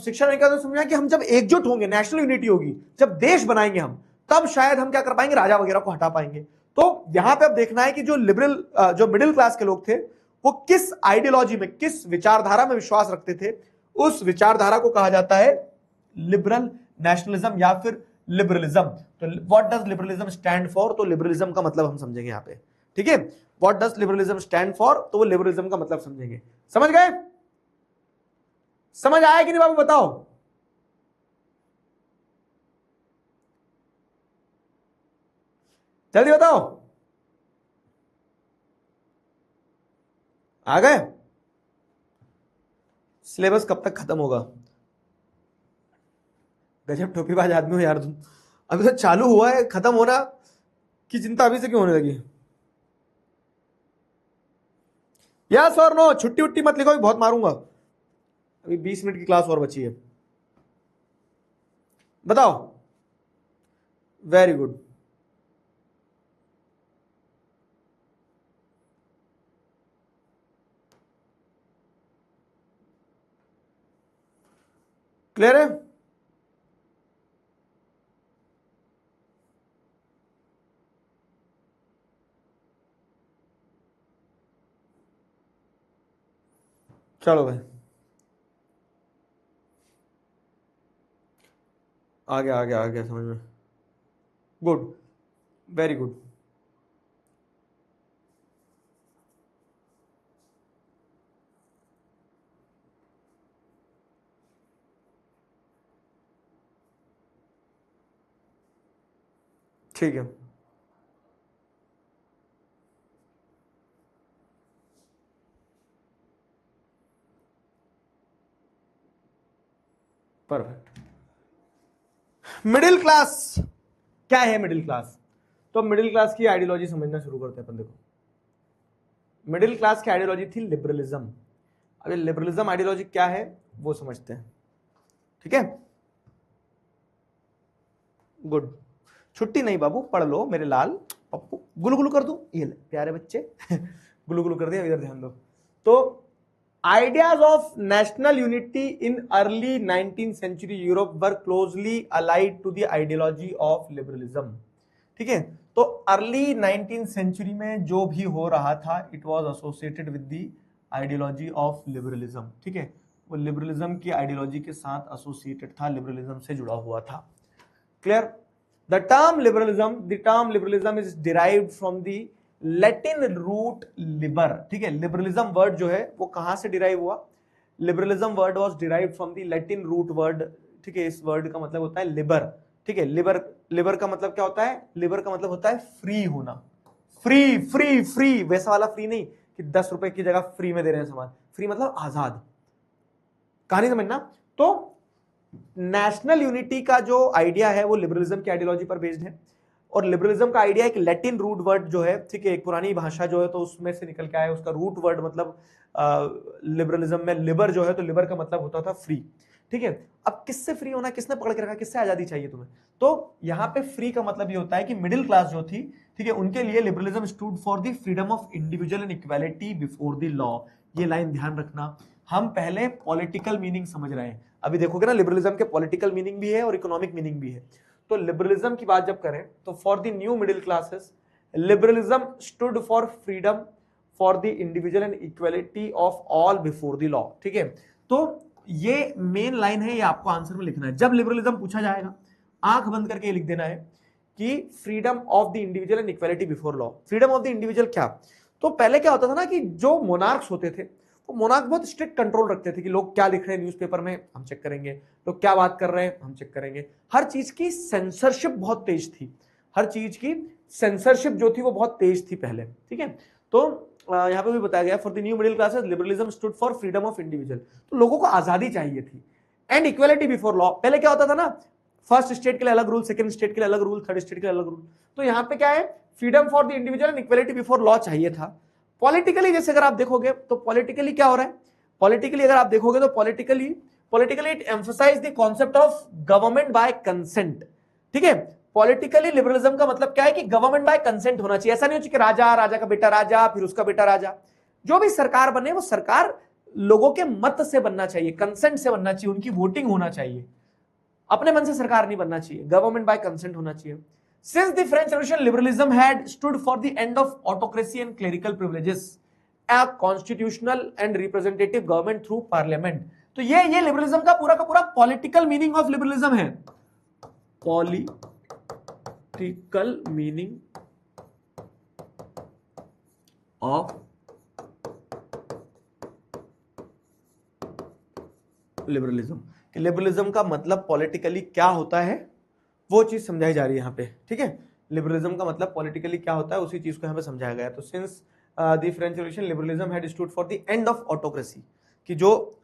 शिक्षा लेने के बाद समझ में आया कि हम जब एकजुट होंगे, नेशनल यूनिटी होगी, जब देश बनाएंगे हम, तब शायद हम क्या कर पाएंगे, राजा वगैरह को हटा पाएंगे। तो यहां पे अब देखना है कि जो लिबरल जो मिडिल क्लास के लोग थे, वो किस आइडियोलॉजी में, किस विचारधारा में विश्वास रखते थे। उस विचारधारा को कहा जाता है लिबरल नेशनलिज्म या फिर लिबरलिज्म। तो what does liberalism stand for? तो लिबरलिज्म का मतलब हम समझेंगे यहां पे, ठीक है। What does liberalism stand for, तो वो लिबरलिज्म का मतलब समझेंगे। समझ गए? समझ आया कि नहीं बाबू, बताओ। जल्दी बताओ, आ गए? सिलेबस कब तक खत्म होगा? गजब टोपीबाज आदमी हो यार तुम। अभी तो चालू हुआ है, खत्म होना की चिंता अभी से क्यों होने लगी? यस और नो, छुट्टी उट्टी मत लिखो, बहुत मारूंगा। अभी 20 मिनट की क्लास और बची है। बताओ। Very good. क्लियर है? चलो भाई, आ गया आ गया आ गया समझ में। Good, very good. ठीक है, परफेक्ट। मिडिल क्लास क्या है? मिडिल क्लास, तो मिडिल क्लास की आइडियोलॉजी समझना शुरू करते हैं अपन। देखो, मिडिल क्लास की आइडियोलॉजी थी लिबरलिज्म। अभी लिबरलिज्म आइडियोलॉजी क्या है वो समझते हैं, ठीक है? गुड। छुट्टी नहीं बाबू, पढ़ लो मेरे लाल पप्पू। गुलू गुलू कर दूं? ये ले प्यारे बच्चे गुलू गुलू कर दिया, इधर ध्यान दो। तो ideas of national unity in early 19th century Europe were closely allied to the ideology of liberalism. ठीक है, तो अर्ली 19th सेंचुरी में जो भी हो रहा था, it was associated with the ideology of liberalism. ठीक है, वो लिबरलिज्म की आइडियोलॉजी के साथ एसोसिएटेड था, लिबरलिज्म से जुड़ा हुआ था। Clear? The term liberalism is derived from the Latin root liber। ठीक है, लिबरलिज्म वर्ड जो है वो कहां से डिराइव हुआ? Liberalism word was derived from the Latin root word. ठीक है, इस वर्ड का मतलब होता है लिबर। ठीक है, लिबर का मतलब क्या होता है? लिबर का मतलब होता है फ्री होना। फ्री फ्री फ्री, वैसा वाला फ्री नहीं कि 10 रुपए की जगह फ्री में दे रहे हैं सामान। फ्री मतलब आजाद। कहानी समझना। तो नेशनल यूनिटी का जो आइडिया है वो लिबरलिज्म की आइडियोलॉजी पर बेस्ड है, और लिबरलिज्म का आइडिया एक लैटिन रूट वर्ड जो है, ठीक है, एक पुरानी भाषा जो है तो उसमें से निकल के आया। उसका रूट वर्ड मतलब लिबरलिज्म में लिबर जो है, तो लिबर का मतलब होता था फ्री। ठीक है, अब किससे फ्री होना, किसने पकड़ के रखा, किससे आजादी चाहिए तुम्हें? तो यहाँ पे फ्री का मतलब ये होता है कि मिडिल क्लास जो थी, ठीक है, उनके लिए liberalism stood for the freedom of individual and equality before the law. ये लाइन ध्यान रखना। हम पहले पॉलिटिकल मीनिंग समझ रहे हैं, अभी देखोगे ना लिबरलिज्म के पॉलिटिकल मीनिंग भी है और इकोनॉमिक मीनिंग भी है। तो लिबरलिज्म की बात जब करें तो for the new middle classes liberalism stood for freedom for the individual and equality of all before the law. ठीक है, तो ये मेन लाइन है, ये आपको आंसर में लिखना है। जब लिबरलिज्म पूछा जाएगा, आंख बंद करके ये लिख देना है कि freedom of the individual and equality before law. Freedom of the individual क्या? तो पहले क्या होता था ना कि जो मोनार्क्स होते थे, वो मोनार्क बहुत स्ट्रिक्ट कंट्रोल रखते थे कि लोग क्या लिख रहे हैं न्यूज़पेपर में हम चेक करेंगे, लोग क्या बात कर रहे हैं हम चेक करेंगे। हर चीज की सेंसरशिप बहुत तेज थी, हर चीज की सेंसरशिप जो थी वो बहुत तेज थी पहले। ठीक है, तो यहाँ पे भी बताया गया for the new middle classes liberalism stood for freedom of individual. तो लोगों को आजादी चाहिए थी, एंड इक्वालिटी बिफोर लॉ। पहले क्या होता था ना, फर्स्ट स्टेट के लिए अलग रूल, सेकंड स्टेट के लिए अलग रूल, थर्ड स्टेट के लिए अलग रूल। तो यहाँ पे क्या है, freedom for the individual and equality before law चाहिए था। पॉलिटिकली जैसे अगर आप देखोगे तो पॉलिटिकली क्या हो रहा है, पॉलिटिकली अगर आप देखोगे तो politically it emphasize the concept of government by consent. ठीक है, पॉलिटिकली लिबरलिज्म का मतलब क्या है कि गवर्नमेंट बाय कंसेंट होना चाहिए। ऐसा नहीं हो कि राजा का बेटा राजा, फिर उसका बेटा राजा। जो भी सरकार बने वो सरकार लोगों के मत से बनना चाहिए, कंसेंट से बनना चाहिए, उनकी वोटिंग होना चाहिए, अपने मन से सरकार नहीं बनना चाहिए, गवर्नमेंट बाय कंसेंट होना चाहिए। Since the French Revolution, liberalism had stood for the end of autocracy and clerical privileges, a constitutional and representative government through parliament। तो ये लिबरलिज्म का पूरा पॉलिटिकल मीनिंग ऑफ लिबरलिज्म है। पॉलिटिकल मीनिंग ऑफ लिबरलिज्म, कि liberalism का मतलब politically क्या होता है वो चीज समझाई जा रही है यहाँ पे। ठीक है, लिबरलिज्म का मतलब पॉलिटिकली क्या होता है उसी चीज को यहाँ पे समझाया गया है। तो since the French revolution liberalism had stood for the end of autocracy, कि जो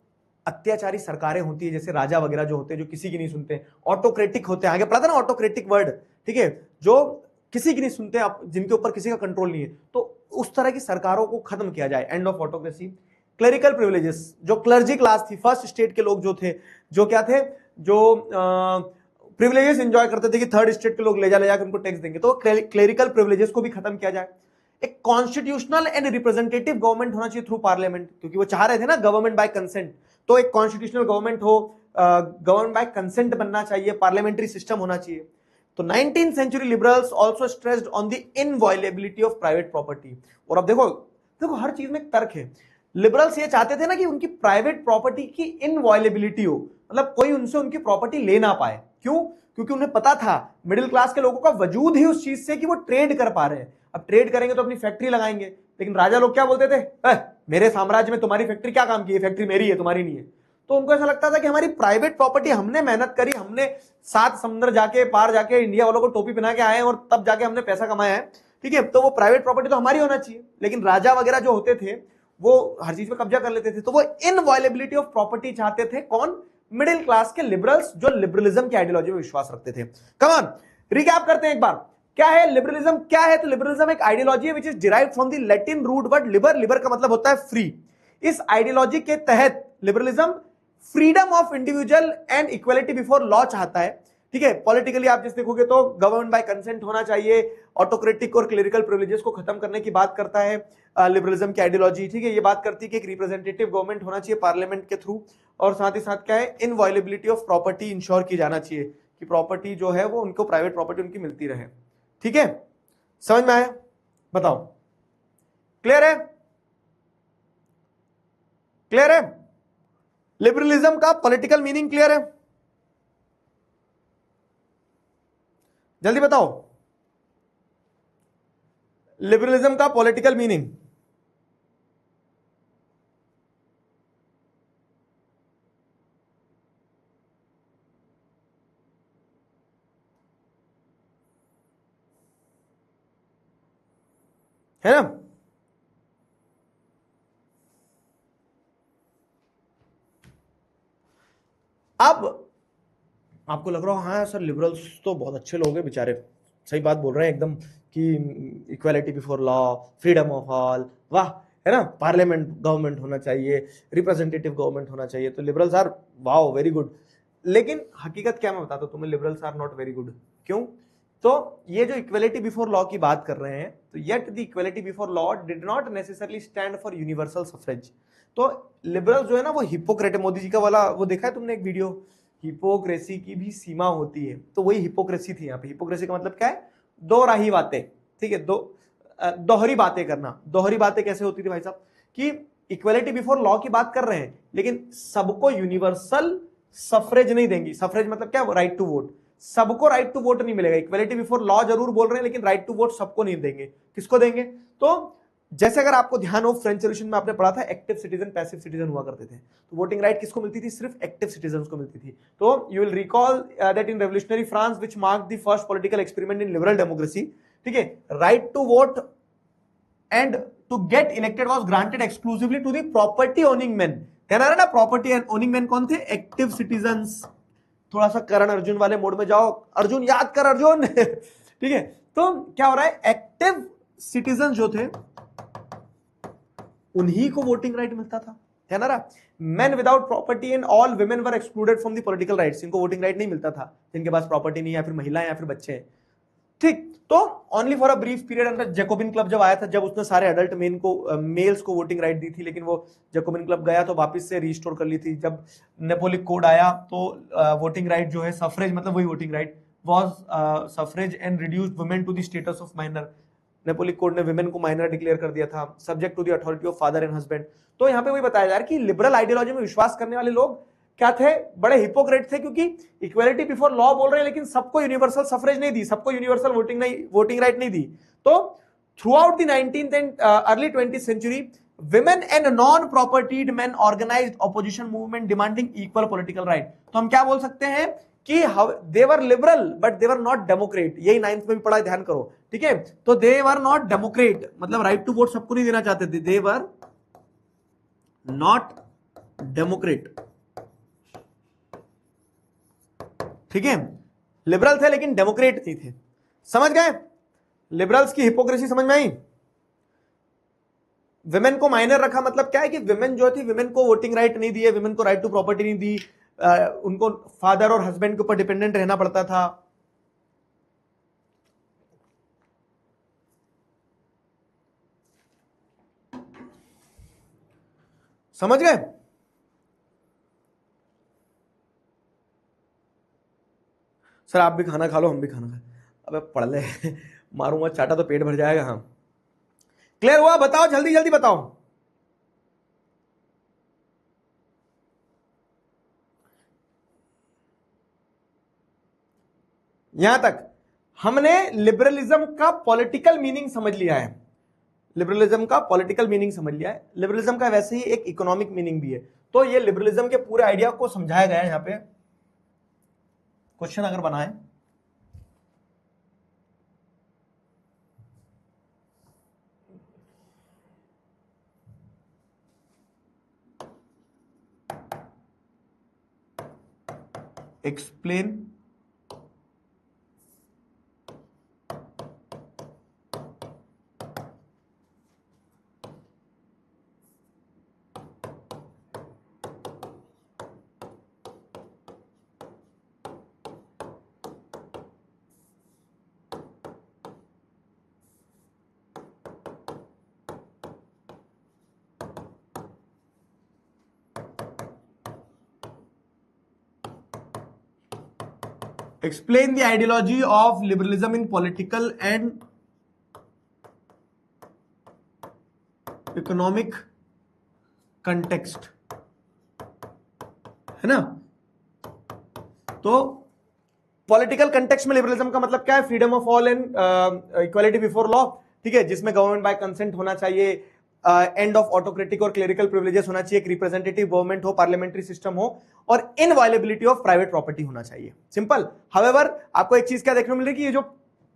अत्याचारी सरकारें होती है, जैसे राजा वगैरह जो होते हैं जो किसी की नहीं सुनते, ऑटोक्रेटिक होते हैं, आगे पढ़ा था ना ऑटोक्रेटिक वर्ड। ठीक है, जो किसी की नहीं सुनते, जिनके ऊपर किसी का कंट्रोल नहीं है, तो उस तरह की सरकारों को खत्म किया जाए, end of autocracy. Clerical privileges, जो क्लर्जी क्लास थी, फर्स्ट स्टेट के लोग जो थे, जो क्या थे, जो प्रिविलेजेस एंजॉय करते थे कि थर्ड स्टेट के लोग ले जाकर उनको टैक्स देंगे, तो क्लेरिकल प्रिविलेजेस को भी खत्म किया जाए। एक कॉन्स्टिट्यूशनल एंड रिप्रेजेंटेटिव गवर्नमेंट होना चाहिए थ्रू पार्लियामेंट, क्योंकि वो चाह रहे थे ना गवर्नमेंट बाय कंसेंट। तो एक कॉन्स्टिट्यूशनल गवर्नमेंट हो, गवर्न बाय कंसेंट बनना चाहिए, पार्लियामेंट्री सिस्टम होना चाहिए। तो 19th century liberals also stressed on the inviolability of private property. और अब देखो देखो हर चीज में एक तर्क है। लिबरल्स ये चाहते थे ना कि उनकी प्राइवेट प्रॉपर्टी की इनवॉयलेबिलिटी हो, मतलब कोई उनसे उनकी प्रॉपर्टी ले ना पाए। क्यों? क्योंकि उन्हें पता था मिडिल क्लास के लोगों का वजूद ही उस चीज से कि वो ट्रेड कर पा रहे हैं। अब ट्रेड करेंगे तो अपनी फैक्ट्री लगाएंगे, लेकिन राजा लोग क्या बोलते थे, मेरे साम्राज्य में तुम्हारी फैक्ट्री क्या काम की है, फैक्ट्री मेरी है तुम्हारी नहीं है। तो उनको ऐसा लगता था कि हमारी प्राइवेट प्रॉपर्टी, हमने मेहनत करी, हमने 7 समुद्र जाके पार जाके इंडिया वालों को टोपी पहना के आए हैं और तब जाके हमने पैसा कमाया है, ठीक है, तो वो प्राइवेट प्रॉपर्टी तो हमारी होना चाहिए। लेकिन राजा वगैरह जो होते थे वो हर चीज पे कब्जा कर लेते थे, तो वो इनवॉयलेबिलिटी ऑफ प्रॉपर्टी चाहते थे। कौन? मिडिल क्लास के लिबरल्स, जो लिबरलिज्म की आइडियोलॉजी में विश्वास रखते थे। कम ऑन, रिकैप करते हैं एक बार, क्या है लिबरलिज्म, क्या है? तो लिबरलिज्म एक आइडियोलॉजी है which is derived from the Latin root word liber. Liber का मतलब होता है फ्री। इस आइडियोलॉजी के तहत liberalism freedom of individual and equality before law चाहता है, ठीक है। पॉलिटिकली आप जिस देखोगे तो गवर्न बाय कंसेंट होना चाहिए, ऑटोक्रेटिक और क्लेरिकल प्रिविलेजेस को खत्म करने की बात करता है लिबरलिज्म की आइडियोलॉजी, ठीक है। ये बात करती है कि एक रिप्रेजेंटेटिव गवर्नमेंट होना चाहिए पार्लियामेंट के थ्रू, और साथ ही साथ क्या है, इनवॉयलेबिलिटी ऑफ प्रॉपर्टी इंश्योर की जाना चाहिए कि प्रॉपर्टी जो है वो उनको, प्राइवेट प्रॉपर्टी उनकी मिलती रहे, ठीक है। समझ में आया? बताओ, क्लियर है? क्लियर है? लिबरलिज्म का पॉलिटिकल मीनिंग क्लियर है? जल्दी बताओ, लिबरलिज्म का पॉलिटिकल मीनिंग। है ना? अब आपको लग रहा हो हाँ सर लिबरल्स तो बहुत अच्छे लोग हैं बेचारे, सही बात बोल रहे हैं एकदम कि equality before law, freedom of all, वाह, है ना, पार्लियामेंट गवर्नमेंट होना चाहिए, रिप्रेजेंटेटिव गवर्नमेंट होना चाहिए, तो liberals are wow very good. लेकिन हकीकत क्या मैं बताता हूं तुम्हें, liberals are not very good. क्यों? तो ये जो इक्वालिटी बिफोर लॉ की बात कर रहे हैं, तो yet the equality before law did not necessarily stand for universal suffrage. तो लिबरल जो है ना वो हिपोक्रेट, मोदी जी का वाला वो देखा है तुमने एक वीडियो, हिपोक्रेसी की भी सीमा होती है, तो वही हिपोक्रेसी थी यहाँ पे। हिपोक्रेसी का मतलब क्या है? दो राही बातें, ठीक है, दोहरी बातें करना। दोहरी बातें कैसे होती थी भाई साहब, कि इक्वालिटी बिफोर लॉ की बात कर रहे हैं लेकिन सबको यूनिवर्सल सफरेज नहीं देंगी। सफरेज मतलब क्या? Right to vote. सबको राइट टू वोट नहीं मिलेगा। इक्वालिटी बिफोर लॉ जरूर बोल रहे हैं लेकिन राइट टू वोट सबको नहीं देंगे। किसको देंगे? तो जैसे अगर आपको ध्यान हो, फ्रेंच रेवोल्यूशन में आपने पढ़ा था एक्टिव सिटीजन पैसिव सिटीजन हुआ करते थे, तो वोटिंग राइट किसको मिलती थी? सिर्फ एक्टिव सिटीजन को मिलती थी। तो you will recall that in revolutionary France which marked the first political experiment in liberal democracy, ठीक है, right to vote and to get elected was granted exclusively to the property owning man. ध्यान आ रहा है ना? Property and owning man कौन थे? Active citizens. थोड़ा सा करण अर्जुन वाले मोड में जाओ, अर्जुन याद कर अर्जुन ठीक है। तो क्या हो रहा है, एक्टिव सिटीजन जो थे उन्हीं को वोटिंग राइट मिलता था। ध्यान आ रहा? Main without property and all women were excluded from the political rights. इनको वोटिंग राइट नहीं मिलता था जिनके पास प्रॉपर्टी नहीं है, या फिर महिलाएं या फिर बच्चे हैं, ठीक। तो only for a brief period under Jacobin club जब आया था, जब उसने सारे एडल्ट मेल्स को वोटिंग राइट दी थी, लेकिन वो जैकोबिन क्लब गया तो वापस से रिस्टोर कर ली थी। जब नेपोलिक कोड आया तो वोटिंग राइट जो है, सफरेज मतलब वही voting right, was suffrage and reduced women to the status of minor. Napoleonic code ने वुमेन को माइनर डिक्लेयर कर दिया था, subject to the authority of father and husband. तो यहाँ पे वही बताया जा रहा है कि लिबरल आइडियोलॉजी में विश्वास करने वाले लोग क्या थे? बड़े हिपोक्रेट थे, क्योंकि इक्वालिटी बिफोर लॉ बोल रहे हैं लेकिन सबको यूनिवर्सल सफरेज नहीं दी, सबको यूनिवर्सल वोटिंग राइट नहीं दी। तो throughout the 19th and early 20th century women and non-propertied men organized opposition movement demanding equal political right। तो हम क्या बोल सकते हैं कि they were liberal but they were not democrat। यही 9th में भी पढ़ा है, ध्यान करो, ठीक है। तो they were not democrat मतलब राइट टू वोट सबको नहीं देना चाहते थे, they were not democrat, ठीक है। लिबरल थे लेकिन डेमोक्रेट नहीं थे। समझ गए? लिबरल्स की हिपोक्रेसी समझ में आई? विमेन को माइनर रखा मतलब क्या है कि विमेन जो थी, विमेन को वोटिंग राइट नहीं दिए, विमेन को राइट टू प्रॉपर्टी नहीं दी, उनको फादर और हस्बैंड के ऊपर डिपेंडेंट रहना पड़ता था। समझ गए? सर आप भी खाना खा लो, हम भी खाना खाए। अबे पढ़ ले मारूंगा चाटा तो पेट भर जाएगा। हाँ क्लियर हुआ? बताओ जल्दी जल्दी बताओ। यहां तक हमने लिबरलिज्म का पॉलिटिकल मीनिंग समझ लिया है। लिबरलिज्म का पॉलिटिकल मीनिंग समझ लिया है। लिबरलिज्म का वैसे ही एक इकोनॉमिक मीनिंग भी है। तो ये लिबरलिज्म के पूरे आइडिया को समझाया गया है यहां पे। क्वेश्चन अगर बनाए explain explain the ideology of liberalism in political and economic context, है ना। तो पॉलिटिकल कंटेक्स्ट में लिबरलिज्म का मतलब क्या है? Freedom of all and equality before law, ठीक है, जिसमें गवर्नमेंट बाय कंसेंट होना चाहिए, एंड ऑफ ऑटोक्रेटिक और क्लेरिकल प्रिविलेजेस होना चाहिए, एक रिप्रेजेंटेटिव गवर्नमेंट हो, पार्लियामेंट्री सिस्टम हो, और इनवायलेबिलिटी ऑफ प्राइवेट प्रॉपर्टी होना चाहिए। सिंपल। हाउएवर आपको एक चीज क्या देखने को मिल रही है कि ये जो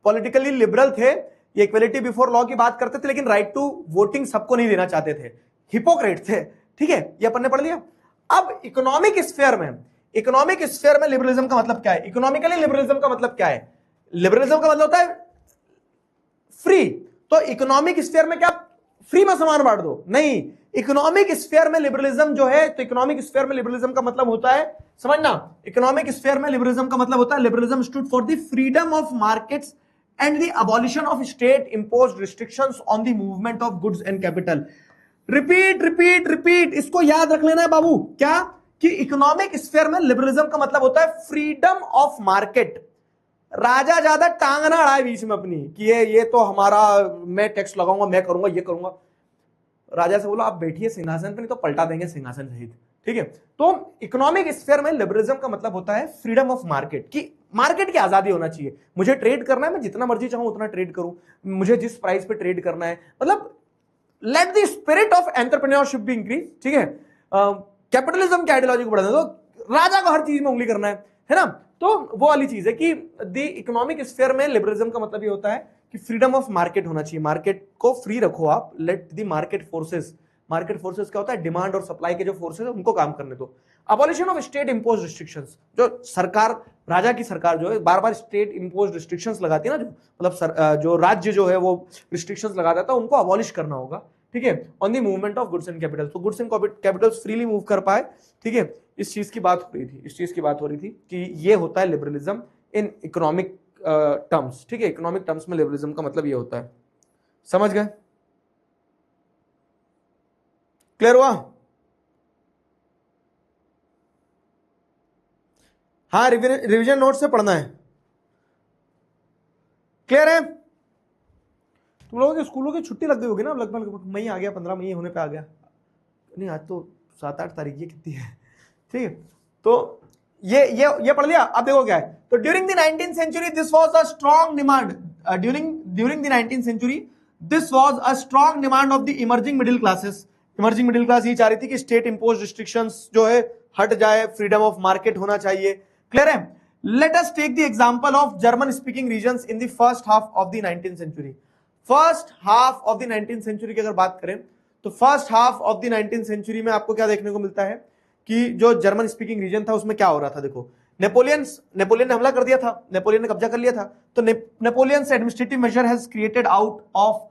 पॉलिटिकली लिबरल थे ये इक्वालिटी बिफोर लॉ की बात करते थे, लेकिन राइट टू वोटिंग सबको नहीं देना चाहते थे, हिपोक्रेट थे, ठीक है, ये अपन ने पढ़ लिया। अब इकोनॉमिक स्फीयर में लिबरलिज्म का मतलब क्या है? इकोनॉमिकली लिबरलिज्म का मतलब क्या है? लिबरलिज्म का मतलब होता है फ्री। तो इकोनॉमिक स्फीयर में क्या फ्री में सामान बांट दो? नहीं, इकोनॉमिक स्फीयर में लिबरलिज्म जो है, तो इकोनॉमिक स्फीयर में लिबरलिज्म का मतलब होता है, समझना, इकोनॉमिक स्फीयर में लिबरलिज्म का मतलब होता है liberalism stood for the freedom of markets and the abolition of state imposed restrictions on the movement of goods and capital. Repeat repeat repeat, इसको याद रख लेना है बाबू। क्या कि इकोनॉमिक स्फीयर में लिबरलिज्म का मतलब होता है फ्रीडम ऑफ मार्केट। राजा ज्यादा टांग ना अड़ाए बीच में अपनी कि ये तो हमारा, मैं टैक्स लगाऊंगा, मैं करूंगा, ये करूंगा। राजा से बोलो आप बैठिए सिंहासन पे, नहीं तो पलटा देंगे सिंहासन सहित, ठीक है। तो इकोनॉमिक स्फीयर में लिबरलिज्म का मतलब होता है फ्रीडम ऑफ मार्केट, कि मार्केट की आजादी होना चाहिए। मुझे ट्रेड करना है, मैं जितना मर्जी चाहूं उतना ट्रेड करूं, मुझे जिस प्राइस पे ट्रेड करना है, मतलब let the spirit of entrepreneurship be increase, ठीक है। कैपिटलिज्म की आइडियोलॉजी को बढ़ाना, तो राजा को हर चीज में उंगली करना है ना। तो वो वाली चीज है कि द इकोनॉमिक स्फीयर में लिबरलिज्म का मतलब ये होता है कि फ्रीडम ऑफ मार्केट होना चाहिए, मार्केट को फ्री रखो आप, लेट द मार्केट फोर्सेस क्या होता है? डिमांड और सप्लाई के जो फोर्सेस है उनको काम करने दो। Abolition of state impose restrictions, जो सरकार, राजा की सरकार जो है बार बार स्टेट इंपोज रिस्ट्रिक्शंस लगाती है ना, जो मतलब जो राज्य जो है वो रिस्ट्रिक्शंस लगा देता है, उनको अबॉलिश करना होगा, ठीक है, on the movement of goods and capital. तो goods and capitals freely move कर पाए, ठीक है। इस चीज की बात हो रही थी कि ये होता है लिबरलिज्म इन इकोनॉमिक टर्म्स, ठीक है। इकोनॉमिक टर्म्स में लिबरलिज्म का मतलब ये होता है। समझ गए? क्लियर हुआ? हाँ, रिवीजन नोट से पढ़ना है। क्लियर है? तुम लोगों के स्कूलों की छुट्टी लग गई होगी ना, लगभग मई आ गया, 15 मई होने पे आ गया। नहीं, आज तो 7-8 तारीख, ये कितनी है, ठीक है। तो ये पढ़ लिया। अब देखो क्या है, तो during the 19th century this was a strong demand, during the 19th century this was a strong demand of the emerging middle classes. Emerging middle class ये चाह रही थी कि स्टेट इंपोज रिस्ट्रिक्शंस जो है हट जाए, फ्रीडम ऑफ मार्केट होना चाहिए। क्लियर है? Let us take the example of German speaking regions in the first half of the 19th century. First half of the 19th century की अगर बात करें तो first half of the 19th century में आपको क्या देखने को मिलता है कि जो जर्मन स्पीकिंग रीजन था उसमें क्या हो रहा था। देखो, नेपोलियन ने हमला कर दिया था, नेपोलियन ने कब्जा कर लिया था। तो Napoleon's administrative measure has created out of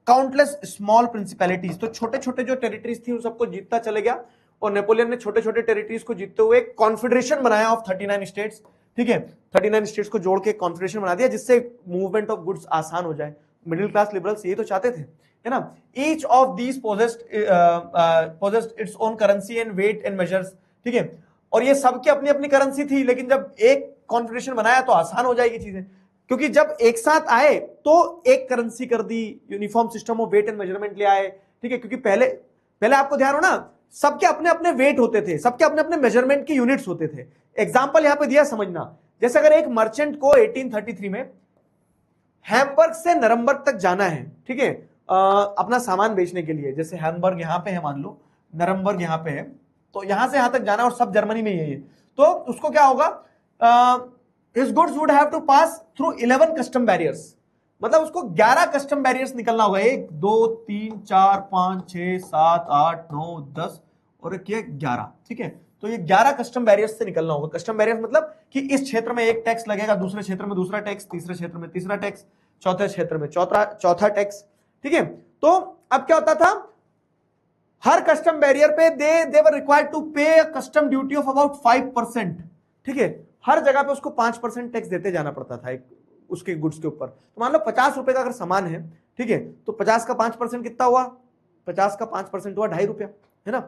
countless small principalities. तो छोटे छोटे जो टेरिटरीज थी उन सबको जीतता चले गया, और नेपोलियन ने छोटे छोटे टेरिटरीज को जीतते हुए कॉन्फेडरेशन बनाया ऑफ 39 स्टेट्स, ठीक है। 39 स्टेट्स को जोड़ के कॉन्फेडरेशन बना दिया, जिससे मूवमेंट ऑफ गुड्स आसान हो जाए। मिडिल क्लास लिबरल्स ये तो चाहते थे, है ना। Each of these possessed its own currency and weight and measures, ठीक है। और ये सबकी अपनी अपनी करेंसी थी, लेकिन जब एक कॉन्फिगरेशन बनाया तो आसान हो जाएगी चीजें, क्योंकि जब एक साथ आए तो एक करेंसी कर दी, uniform system of weight and measurement ले आए, ठीक है, क्योंकि पहले पहले आपको ध्यान हो ना, सबके अपने अपने वेट होते थे, सबके अपने अपने मेजरमेंट के यूनिट्स होते थे। एग्जांपल यहां पे दिया समझना, जैसे अगर एक मर्चेंट को 1833 में हैम्बर्ग से नरम्बर्ग तक जाना है, ठीक है, अपना सामान बेचने के लिए, जैसे हैम्बर्ग यहां पे है मान लो, नरम्बर्ग यहां पे है, तो यहां से यहां तक जाना है और सब जर्मनी में ही है, तो उसको क्या होगा, his goods would have to pass through 11 custom barriers, मतलब उसको 11 कस्टम बैरियर्स निकलना होगा, 1 2 3 4 5 6 7 8 9 10 और एक ये 11, ठीक है, तो ये 11 कस्टम बैरियर्स से निकलना होगा। कस्टम बैरियर्स मतलब कि इस क्षेत्र में एक टैक्स लगेगा, दूसरे क्षेत्र में दूसरा टैक्स, तीसरे क्षेत्र में तीसरा टैक्स, चौथे क्षेत्र में चौथा टैक्स, ठीक है। तो अब क्या होता था, हर कस्टम बैरियर पे दे वर रिक्वायर्ड टू पे a custom duty of about 5%, ठीक है, हर जगह पे उसको 5% टैक्स देते जाना पड़ता था एक उसके गुड्स के ऊपर। तो मान लो 50 रुपए का अगर सामान है, ठीक है, तो 50 का 5% कितना हुआ, 50 का 5% हुआ 2.5 रुपया, है ना।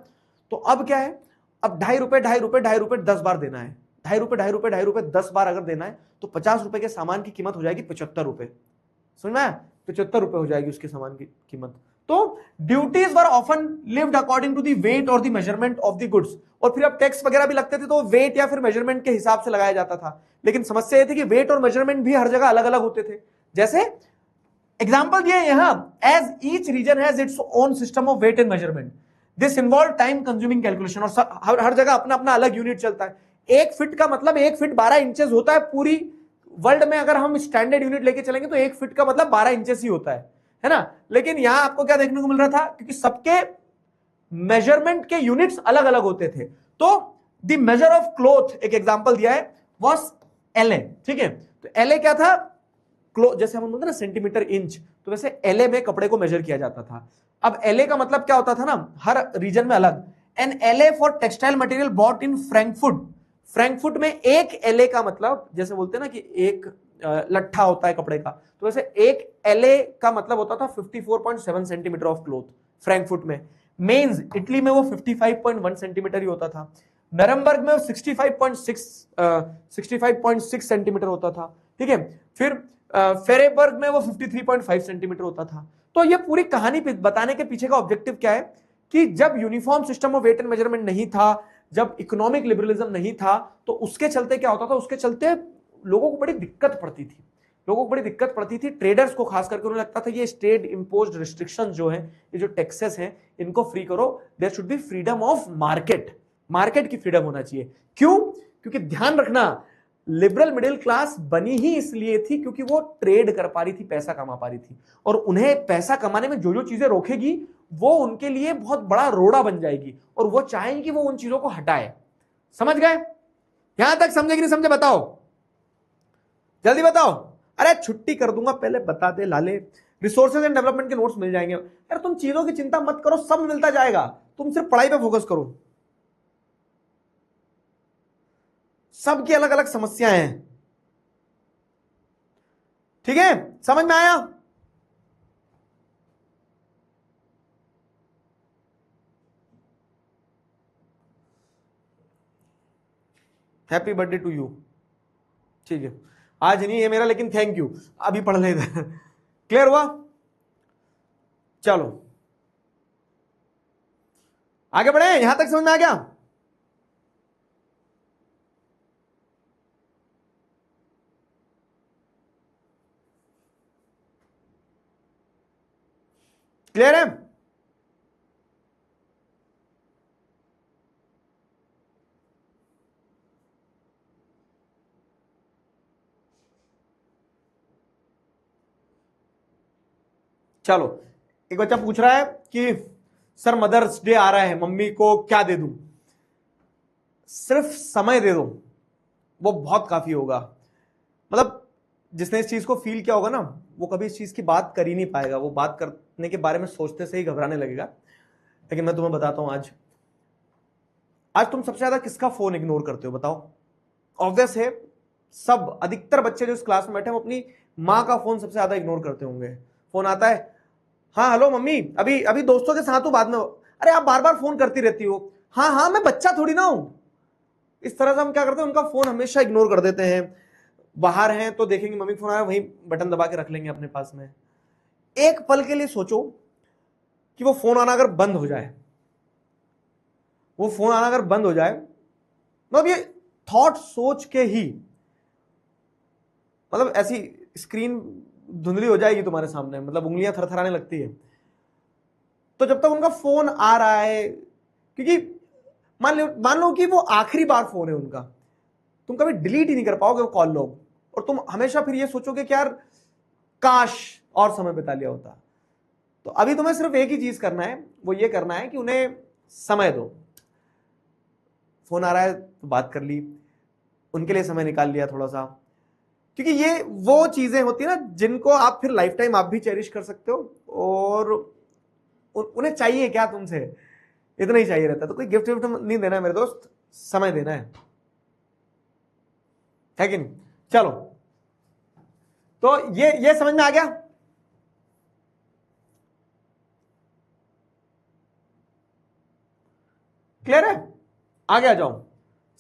तो अब क्या है, अब 2.5 रुपए 10 बार देना है, 2.5 रुपए 10 बार अगर देना है तो 50 रुपए के सामान की कीमत हो जाएगी 75 रुपए, समझ में आया, 75 रुपए हो जाएगी उसके सामान की कीमत। तो duties were often levied according to the weight और the measurement of the goods, और फिर अब टैक्स वगैरह भी लगते थे तो वेट या फिर मेजरमेंट के हिसाब से लगाया जाता था, लेकिन समस्या यह थी कि वेट और मेजरमेंट भी हर जगह अलग अलग होते थे। जैसे एग्जाम्पल दिए यहां, as each region has its own system of weight and measurement, this involve time consuming calculation, और हर जगह अपना अपना अलग यूनिट चलता है। 1 फीट का मतलब 1 फीट 12 इंचेस होता है, पूरी वर्ल्ड में अगर हम स्टैंडर्ड यूनिट लेके चलेंगे तो 1 फीट का मतलब 12 इंचेस ही होता है ना। लेकिन यहां आपको क्या देखने को मिल रहा था, क्योंकि सबके मेजरमेंट के यूनिट्स अलग अलग होते थे। तो द मेजर ऑफ क्लोथ, एक एग्जांपल दिया है, वाज एलए, ठीक है, तो एलए क्या था, क्लोथ, जैसे हम बोलते हैं ना सेंटीमीटर इंच, तो वैसे एलए में कपड़े को मेजर किया जाता था। अब एलए का मतलब क्या होता था ना, हर रीजन में अलग। An ell for textile material bought in Frankfurt, Frankfurt में एक एलए का मतलब, जैसे बोलते हैं ना कि एक लट्ठा होता है कपड़े का, तो वैसे एक एलए का मतलब होता था 54.7 सेंटीमीटर ऑफ क्लोथ फ्रैंकफर्ट में। मेंस इटली में वो 55.1 सेंटीमीटर ही होता था। नरम्बर्ग में 65.6 सेंटीमीटर होता था, ठीक है। फिर फेरेबर्ग में वो 53.5 सेंटीमीटर होता था। तो ये पूरी कहानी बताने के पीछे का ऑब्जेक्टिव क्या है कि जब uniform system of weight and measurement नहीं था, जब इकोनॉमिक लिबरलिज्म नहीं था, तो उसके चलते क्या होता था, उसके चलते लोगों को बड़ी दिक्कत पड़ती थी, ट्रेडर्स को खास करके उन्हें लगता था ये स्टेट इंपोज्ड रिस्ट्रिक्शंस जो है, ये जो टैक्सेस हैं, इनको फ्री करो, there should be freedom of market की फ्रीडम होना चाहिए। क्यों? क्योंकि ध्यान रखना, लिबरल मिडिल क्लास बनी ही इसलिए थी क्योंकि वो ट्रेड कर पा रही थी, पैसा कमा पा रही थी, और उन्हें पैसा कमाने में जो जो चीजें रोकेगी वो उनके लिए बहुत बड़ा रोड़ा बन जाएगी, और वो चाहेंगे कि वो उन चीजों को हटाए। समझ गए? यहां तक समझे कि नहीं समझे? बताओ, जल्दी बताओ। अरे छुट्टी कर दूंगा, पहले बता दे लाले। रिसोर्सेज एंड डेवलपमेंट के नोट्स मिल जाएंगे। यार तुम चीजों की चिंता मत करो, सब मिलता जाएगा, तुम सिर्फ पढ़ाई पे फोकस करो। सबकी अलग अलग समस्याएं हैं, ठीक है, समझ में आया? हैप्पी बर्थडे टू यू, ठीक है, आज नहीं है मेरा, लेकिन थैंक यू, अभी पढ़ ले। क्लियर हुआ? चलो आगे बढ़े, यहां तक समझ में आ गया? क्लियर है? चलो, एक बच्चा पूछ रहा है कि सर मदर्स डे आ रहा है, मम्मी को क्या दे दूं? सिर्फ समय दे दो, वो बहुत काफी होगा। मतलब जिसने इस चीज को फील किया होगा ना, वो कभी इस चीज की बात कर ही नहीं पाएगा, वो बात करने के बारे में सोचते से ही घबराने लगेगा। लेकिन मैं तुम्हें बताता हूं, आज आज तुम सबसे ज्यादा किसका फोन इग्नोर करते हो बताओ? ऑब्वियस है, सब अधिकतर बच्चे जो इस क्लास में बैठे हैं वो अपनी माँ का फोन सबसे ज्यादा इग्नोर करते होंगे। फोन आता है, हाँ हेलो मम्मी, अभी अभी दोस्तों के साथ हूं, बाद में। अरे आप बार बार फोन करती रहती हो। हाँ हाँ, मैं बच्चा थोड़ी ना हूं, इस तरह से हम क्या करते हैं, उनका फोन हमेशा इग्नोर कर देते हैं। बाहर हैं तो देखेंगे मम्मी फोन आया, वहीं बटन दबा के रख लेंगे अपने पास में। एक पल के लिए सोचो कि वो फोन आना अगर बंद हो जाए, वो फोन आना अगर बंद हो जाए, मतलब ये थॉट सोच के ही मतलब ऐसी स्क्रीन धुंधली हो जाएगी तुम्हारे सामने, मतलब उंगलियां थरथराने लगती है। तो जब तक उनका फोन आ रहा है, क्योंकि मान लो कि वो आखिरी बार फोन है उनका, तुम कभी डिलीट ही नहीं कर पाओगे वो कॉल लॉग, और तुम हमेशा फिर ये सोचोगे कि यार काश और समय बिता लिया होता। तो अभी तुम्हें सिर्फ एक ही चीज करना है, वो ये करना है कि उन्हें समय दो। फोन आ रहा है तो बात कर ली, उनके लिए समय निकाल लिया थोड़ा सा, क्योंकि ये वो चीजें होती है ना जिनको आप फिर लाइफ टाइम आप भी चेरिश कर सकते हो, और उन्हें चाहिए क्या तुमसे, इतना ही चाहिए रहता है। तो कोई गिफ्ट विफ्ट नहीं देना है मेरे दोस्त, समय देना है कि नहीं? चलो, तो ये समझ में आ गया। क्लियर है? आगे आ जाओ।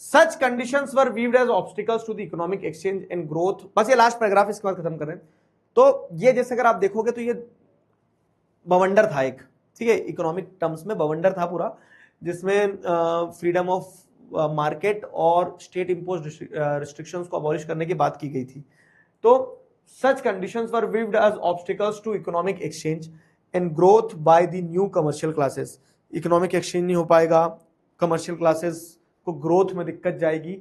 Such conditions were viewed as obstacles to the economic exchange and growth. बस ये लास्ट पैराग्राफ, इसके बाद खत्म करें। तो ये जैसे अगर आप देखोगे तो ये बवंडर था एक, ठीक है, इकोनॉमिक टर्म्स में बवंडर था पूरा, जिसमें फ्रीडम ऑफ मार्केट और स्टेट इम्पोज रिस्ट्रिक्शंस को अबॉलिश करने की बात की गई थी। तो such conditions were viewed as obstacles to economic exchange and growth by the new commercial classes. Economic exchange नहीं हो पाएगा, कमर्शियल क्लासेस को ग्रोथ में दिक्कत जाएगी,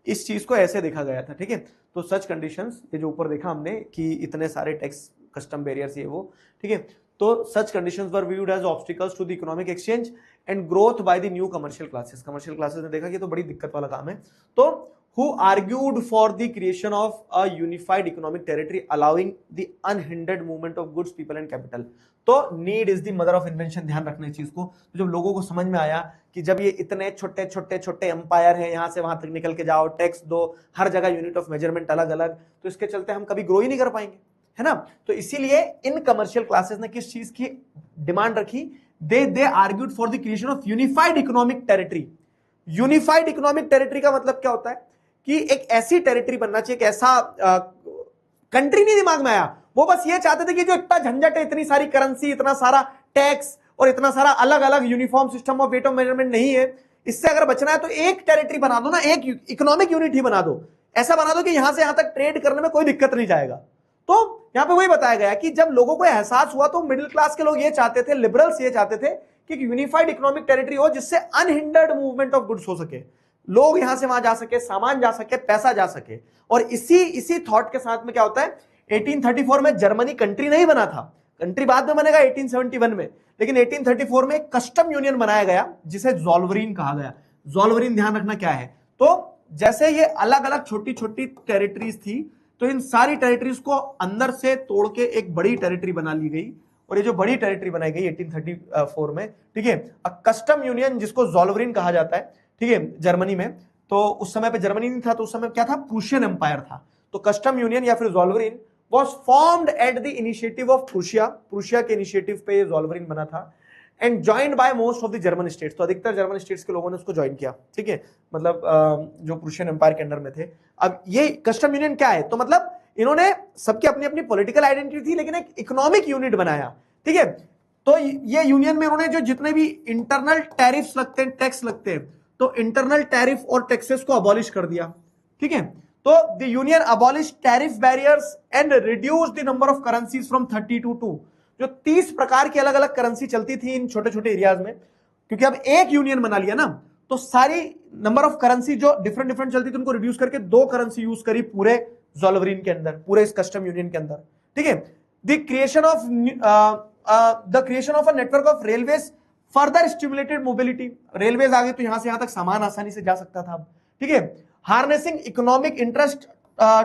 इस चीज को ऐसे देखा गया था, ठीक है। तो सच कंडीशंस, ये जो ऊपर देखा हमने कि इतने सारे टैक्स कस्टम बैरियर्स ये वो, ठीक है। तो such conditions were viewed as obstacles to the economic exchange and growth by the new commercial classes. Commercial classes ने देखा कि तो बड़ी दिक्कत वाला काम है। तो who argued for the creation of a unified economic territory allowing the unhindered movement of goods, people and capital। तो need is the mother of invention, ध्यान रखने इस चीज को। तो जब लोगों को समझ में आया कि जब ये इतने छोटे छोटे छोटे एम्पायर हैं, यहां से वहां तक निकल के जाओ, टैक्स दो, हर जगह यूनिट ऑफ मेजरमेंट अलग अलग, तो इसके चलते हम कभी ग्रो ही नहीं कर पाएंगे, है ना। तो इसीलिए इन कमर्शियल क्लासेस ने किस चीज की डिमांड रखी? They argued for the creation of unified economic territory. Unified economic territory का मतलब क्या होता है कि एक ऐसी टेरिटरी बनना चाहिए, एक ऐसा कंट्री नहीं दिमाग में आया, वो बस ये चाहते थे कि जो इतना झंझट है, इतनी सारी करेंसी, इतना सारा टैक्स और इतना सारा अलग अलग uniform system of weight of measurement नहीं है, इससे अगर बचना है तो एक टेरिटरी बना दो ना, एक इकोनॉमिक यूनिट ही बना दो, ऐसा बना दो कि यहां से यहां तक ट्रेड करने में कोई दिक्कत नहीं जाएगा। तो यहां पे वही बताया गया कि जब लोगों को एहसास हुआ, तो मिडिल क्लास के लोग ये चाहते थे, लिबरल्स ये चाहते थे कि एक यूनिफाइड इकोनॉमिक टेरिटरी हो जिससे अनहिंडर्ड मूवमेंट ऑफ गुड्स हो सके, लोग यहां से वहां जा सके, सामान जा सके, पैसा जा सके। और इसी थॉट के साथ में क्या होता है, 1834 में जर्मनी कंट्री नहीं बना था, कंट्री बाद में बनेगा 1871 में, लेकिन 1834 में कस्टम यूनियन बनाया गया जिसे ज़ोल्वरीन कहा गया। ज़ोल्वरीन ध्यान रखना क्या है, तो जैसे ये अलग अलग छोटी छोटी टेरिटरीज थी, तो इन सारी टेरिटरीज को अंदर से तोड़ के एक बड़ी टेरिटरी बना ली गई, और ये जो बड़ी टेरिटरी बनाई गई 1834 में, ठीक है, कस्टम यूनियन जिसको ज़ोल्वरीन कहा जाता है, ठीक है, जर्मनी में। तो उस समय पे जर्मनी नहीं था, तो उस समय क्या था, प्रूशियन एम्पायर था। तो कस्टम यूनियन या फिर Zollverein was formed at the initiative of Prussia, Prussia के इनिशिएटिव पे ये ज़ोल्वरीन बना था, and joined by most of the German states. तो अधिकतर जर्मन स्टेट्स के लोगों ने उसको ज्वाइन किया, ठीक है, मतलब जो प्रूशियन एम्पायर के अंडर में थे। अब ये कस्टम यूनियन क्या है, तो मतलब इन्होंने सबकी अपनी अपनी पॉलिटिकल आइडेंटिटी थी, लेकिन एक इकोनॉमिक यूनिट बनाया, ठीक है। तो ये यूनियन में उन्होंने जो जितने भी इंटरनल टैरिफ्स लगते हैं, टैक्स लगते हैं, तो इंटरनल टैरिफ और टैक्सेस को अबॉलिश कर दिया, ठीक है। तो the union abolish tariff barriers and reduce the number of currencies from 30 to 2। जो 30 प्रकार की अलग अलग करेंसी चलती थी इन छोटे छोटे एरियाज में, क्योंकि अब एक यूनियन बना लिया ना, तो सारी नंबर ऑफ करेंसी जो डिफरेंट डिफरेंट चलती थी उनको रिड्यूस करके 2 करेंसी यूज करी पूरे ज़ोल्वरीन के अंदर, पूरे इस कस्टम यूनियन के अंदर, ठीक है। The creation of a network of railways further stimulated mobility. Railways आ गए तो यहां से यहां तक सामान आसानी से जा सकता था, ठीक है। Harnessing economic interest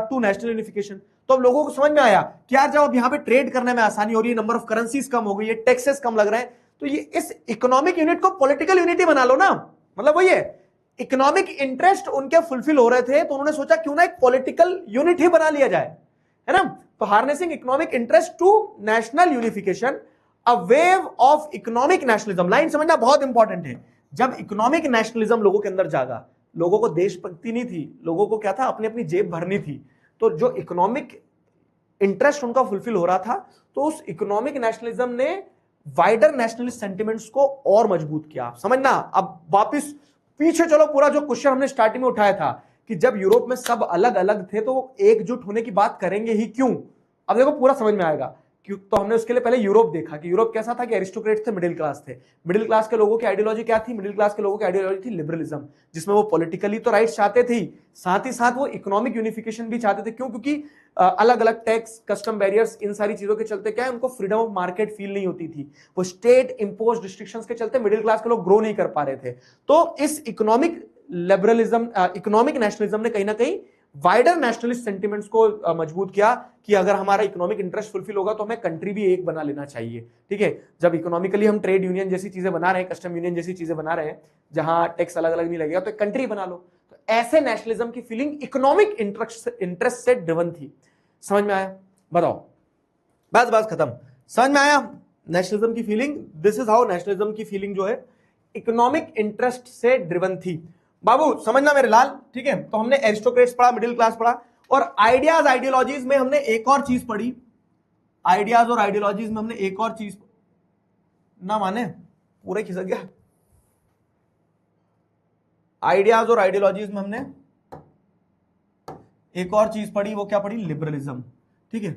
to national unification. तो अब लोगों को समझ में आया कि यार जब अब यहां पे ट्रेड करने में आसानी हो रही है, नंबर ऑफ करेंसीज कम हो गई है, टैक्सेस कम लग रहे हैं, तो ये इस इकोनॉमिक यूनिट को पॉलिटिकल यूनिटी बना लो ना। मतलब वही है, इकोनॉमिक इंटरेस्ट उनके फुलफिल हो रहे थे, तो उन्होंने सोचा क्यों ना एक पॉलिटिकल यूनिट ही बना लिया जाए, है ना। तो harnessing economic interest to national unification, a wave of economic nationalism. Line समझना बहुत इंपॉर्टेंट है। जब इकोनॉमिक नेशनलिज्म लोगों के अंदर जागा, लोगों को देशभक्ति नहीं थी, लोगों को क्या था, अपनी अपनी जेब भरनी थी। तो जो इकोनॉमिक इंटरेस्ट उनका फुलफिल हो रहा था, तो उस इकोनॉमिक नेशनलिज्म ने वाइडर नेशनलिस्ट सेंटिमेंट्स को और मजबूत किया। समझना, अब वापस पीछे चलो, पूरा जो क्वेश्चन हमने स्टार्टिंग में उठाया था कि जब यूरोप में सब अलग अलग थे तो वो एकजुट होने की बात करेंगे ही क्यों, अब देखो पूरा समझ में आएगा। क्यों? तो हमने उसके लिए पहले यूरोप देखा कि यूरोप कैसा था, कि एरिस्टोक्रेट्स थे, मिडिल क्लास थे। मिडिल क्लास के लोगों की आइडियोलॉजी क्या थी? मिडिल क्लास के लोगों की आइडियोलॉजी थी लिबरलिज्म, जिसमें वो पॉलिटिकली तो राइट्स चाहते थे, साथ ही साथ वो इकोनॉमिक यूनिफिकेशन भी चाहते थे। क्यों? क्योंकि अलग अलग टैक्स, कस्टम बैरियर्स, इन सारी चीजों के चलते क्या है, उनको फ्रीडम ऑफ मार्केट फील नहीं होती थी। वो स्टेट इंपोज्ड रिस्ट्रिक्शंस के चलते मिडिल क्लास के लोग ग्रो नहीं कर पा रहे थे। तो इस इकोनॉमिक लिबरलिज्म, इकोनॉमिक नेशनलिज्म ने कहीं ना कहीं वाइडर नेशनलिस्ट सेंटिमेंट्स को मजबूत किया कि अगर हमारा इकोनॉमिक इंटरेस्ट फुलफिल होगा तो हमें कंट्री भी एक बना लेना चाहिए। ठीक है, जब इकोनॉमिकली हम ट्रेड यूनियन जैसी चीजें बना रहे हैं, कस्टम यूनियन जैसी चीजें बना रहे हैं, जहां टैक्स अलग अलग नहीं लगेगा, तो एक कंट्री बना लो। तो ऐसे नेशनलिज्म की फीलिंग इकोनॉमिक इंटरेस्ट से ड्रिवन थी। समझ में आया? बताओ, बस बस खत्म। समझ में आया नेशनलिज्म की feeling? This is how nationalism की फीलिंग जो है इकोनॉमिक इंटरेस्ट से ड्रिवन थी। बाबू समझना मेरे लाल, ठीक है? तो हमने एरिस्टोक्रेट्स पढ़ा, मिडिल क्लास पढ़ा, और आइडियाज आइडियोलॉजीज में हमने एक और चीज पढ़ी। आइडियाज और आइडियोलॉजीज में हमने एक और चीज, ना माने पूरा खिसक गया। आइडियाज और आइडियोलॉजीज में हमने एक और चीज पढ़ी, वो क्या पढ़ी? लिबरलिज्म। ठीक है,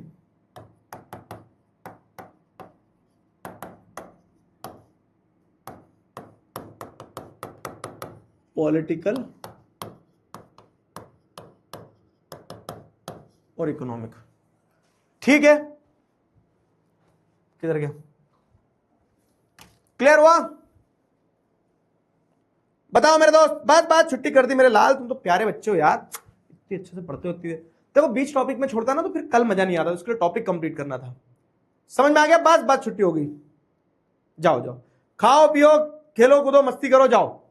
पॉलिटिकल और इकोनॉमिक। ठीक है, किधर गया? क्लियर हुआ? बताओ मेरे दोस्त, बात छुट्टी कर दी मेरे लाल, तुम तो प्यारे बच्चे हो यार, इतनी अच्छे से पढ़ते हो। देखो बीच टॉपिक में छोड़ता ना तो फिर कल मजा नहीं आता, उसके लिए टॉपिक कंप्लीट करना था। समझ में आ गया? बात छुट्टी हो गई। जाओ जाओ, खाओ पियो, खेलो कूदो, मस्ती करो, जाओ।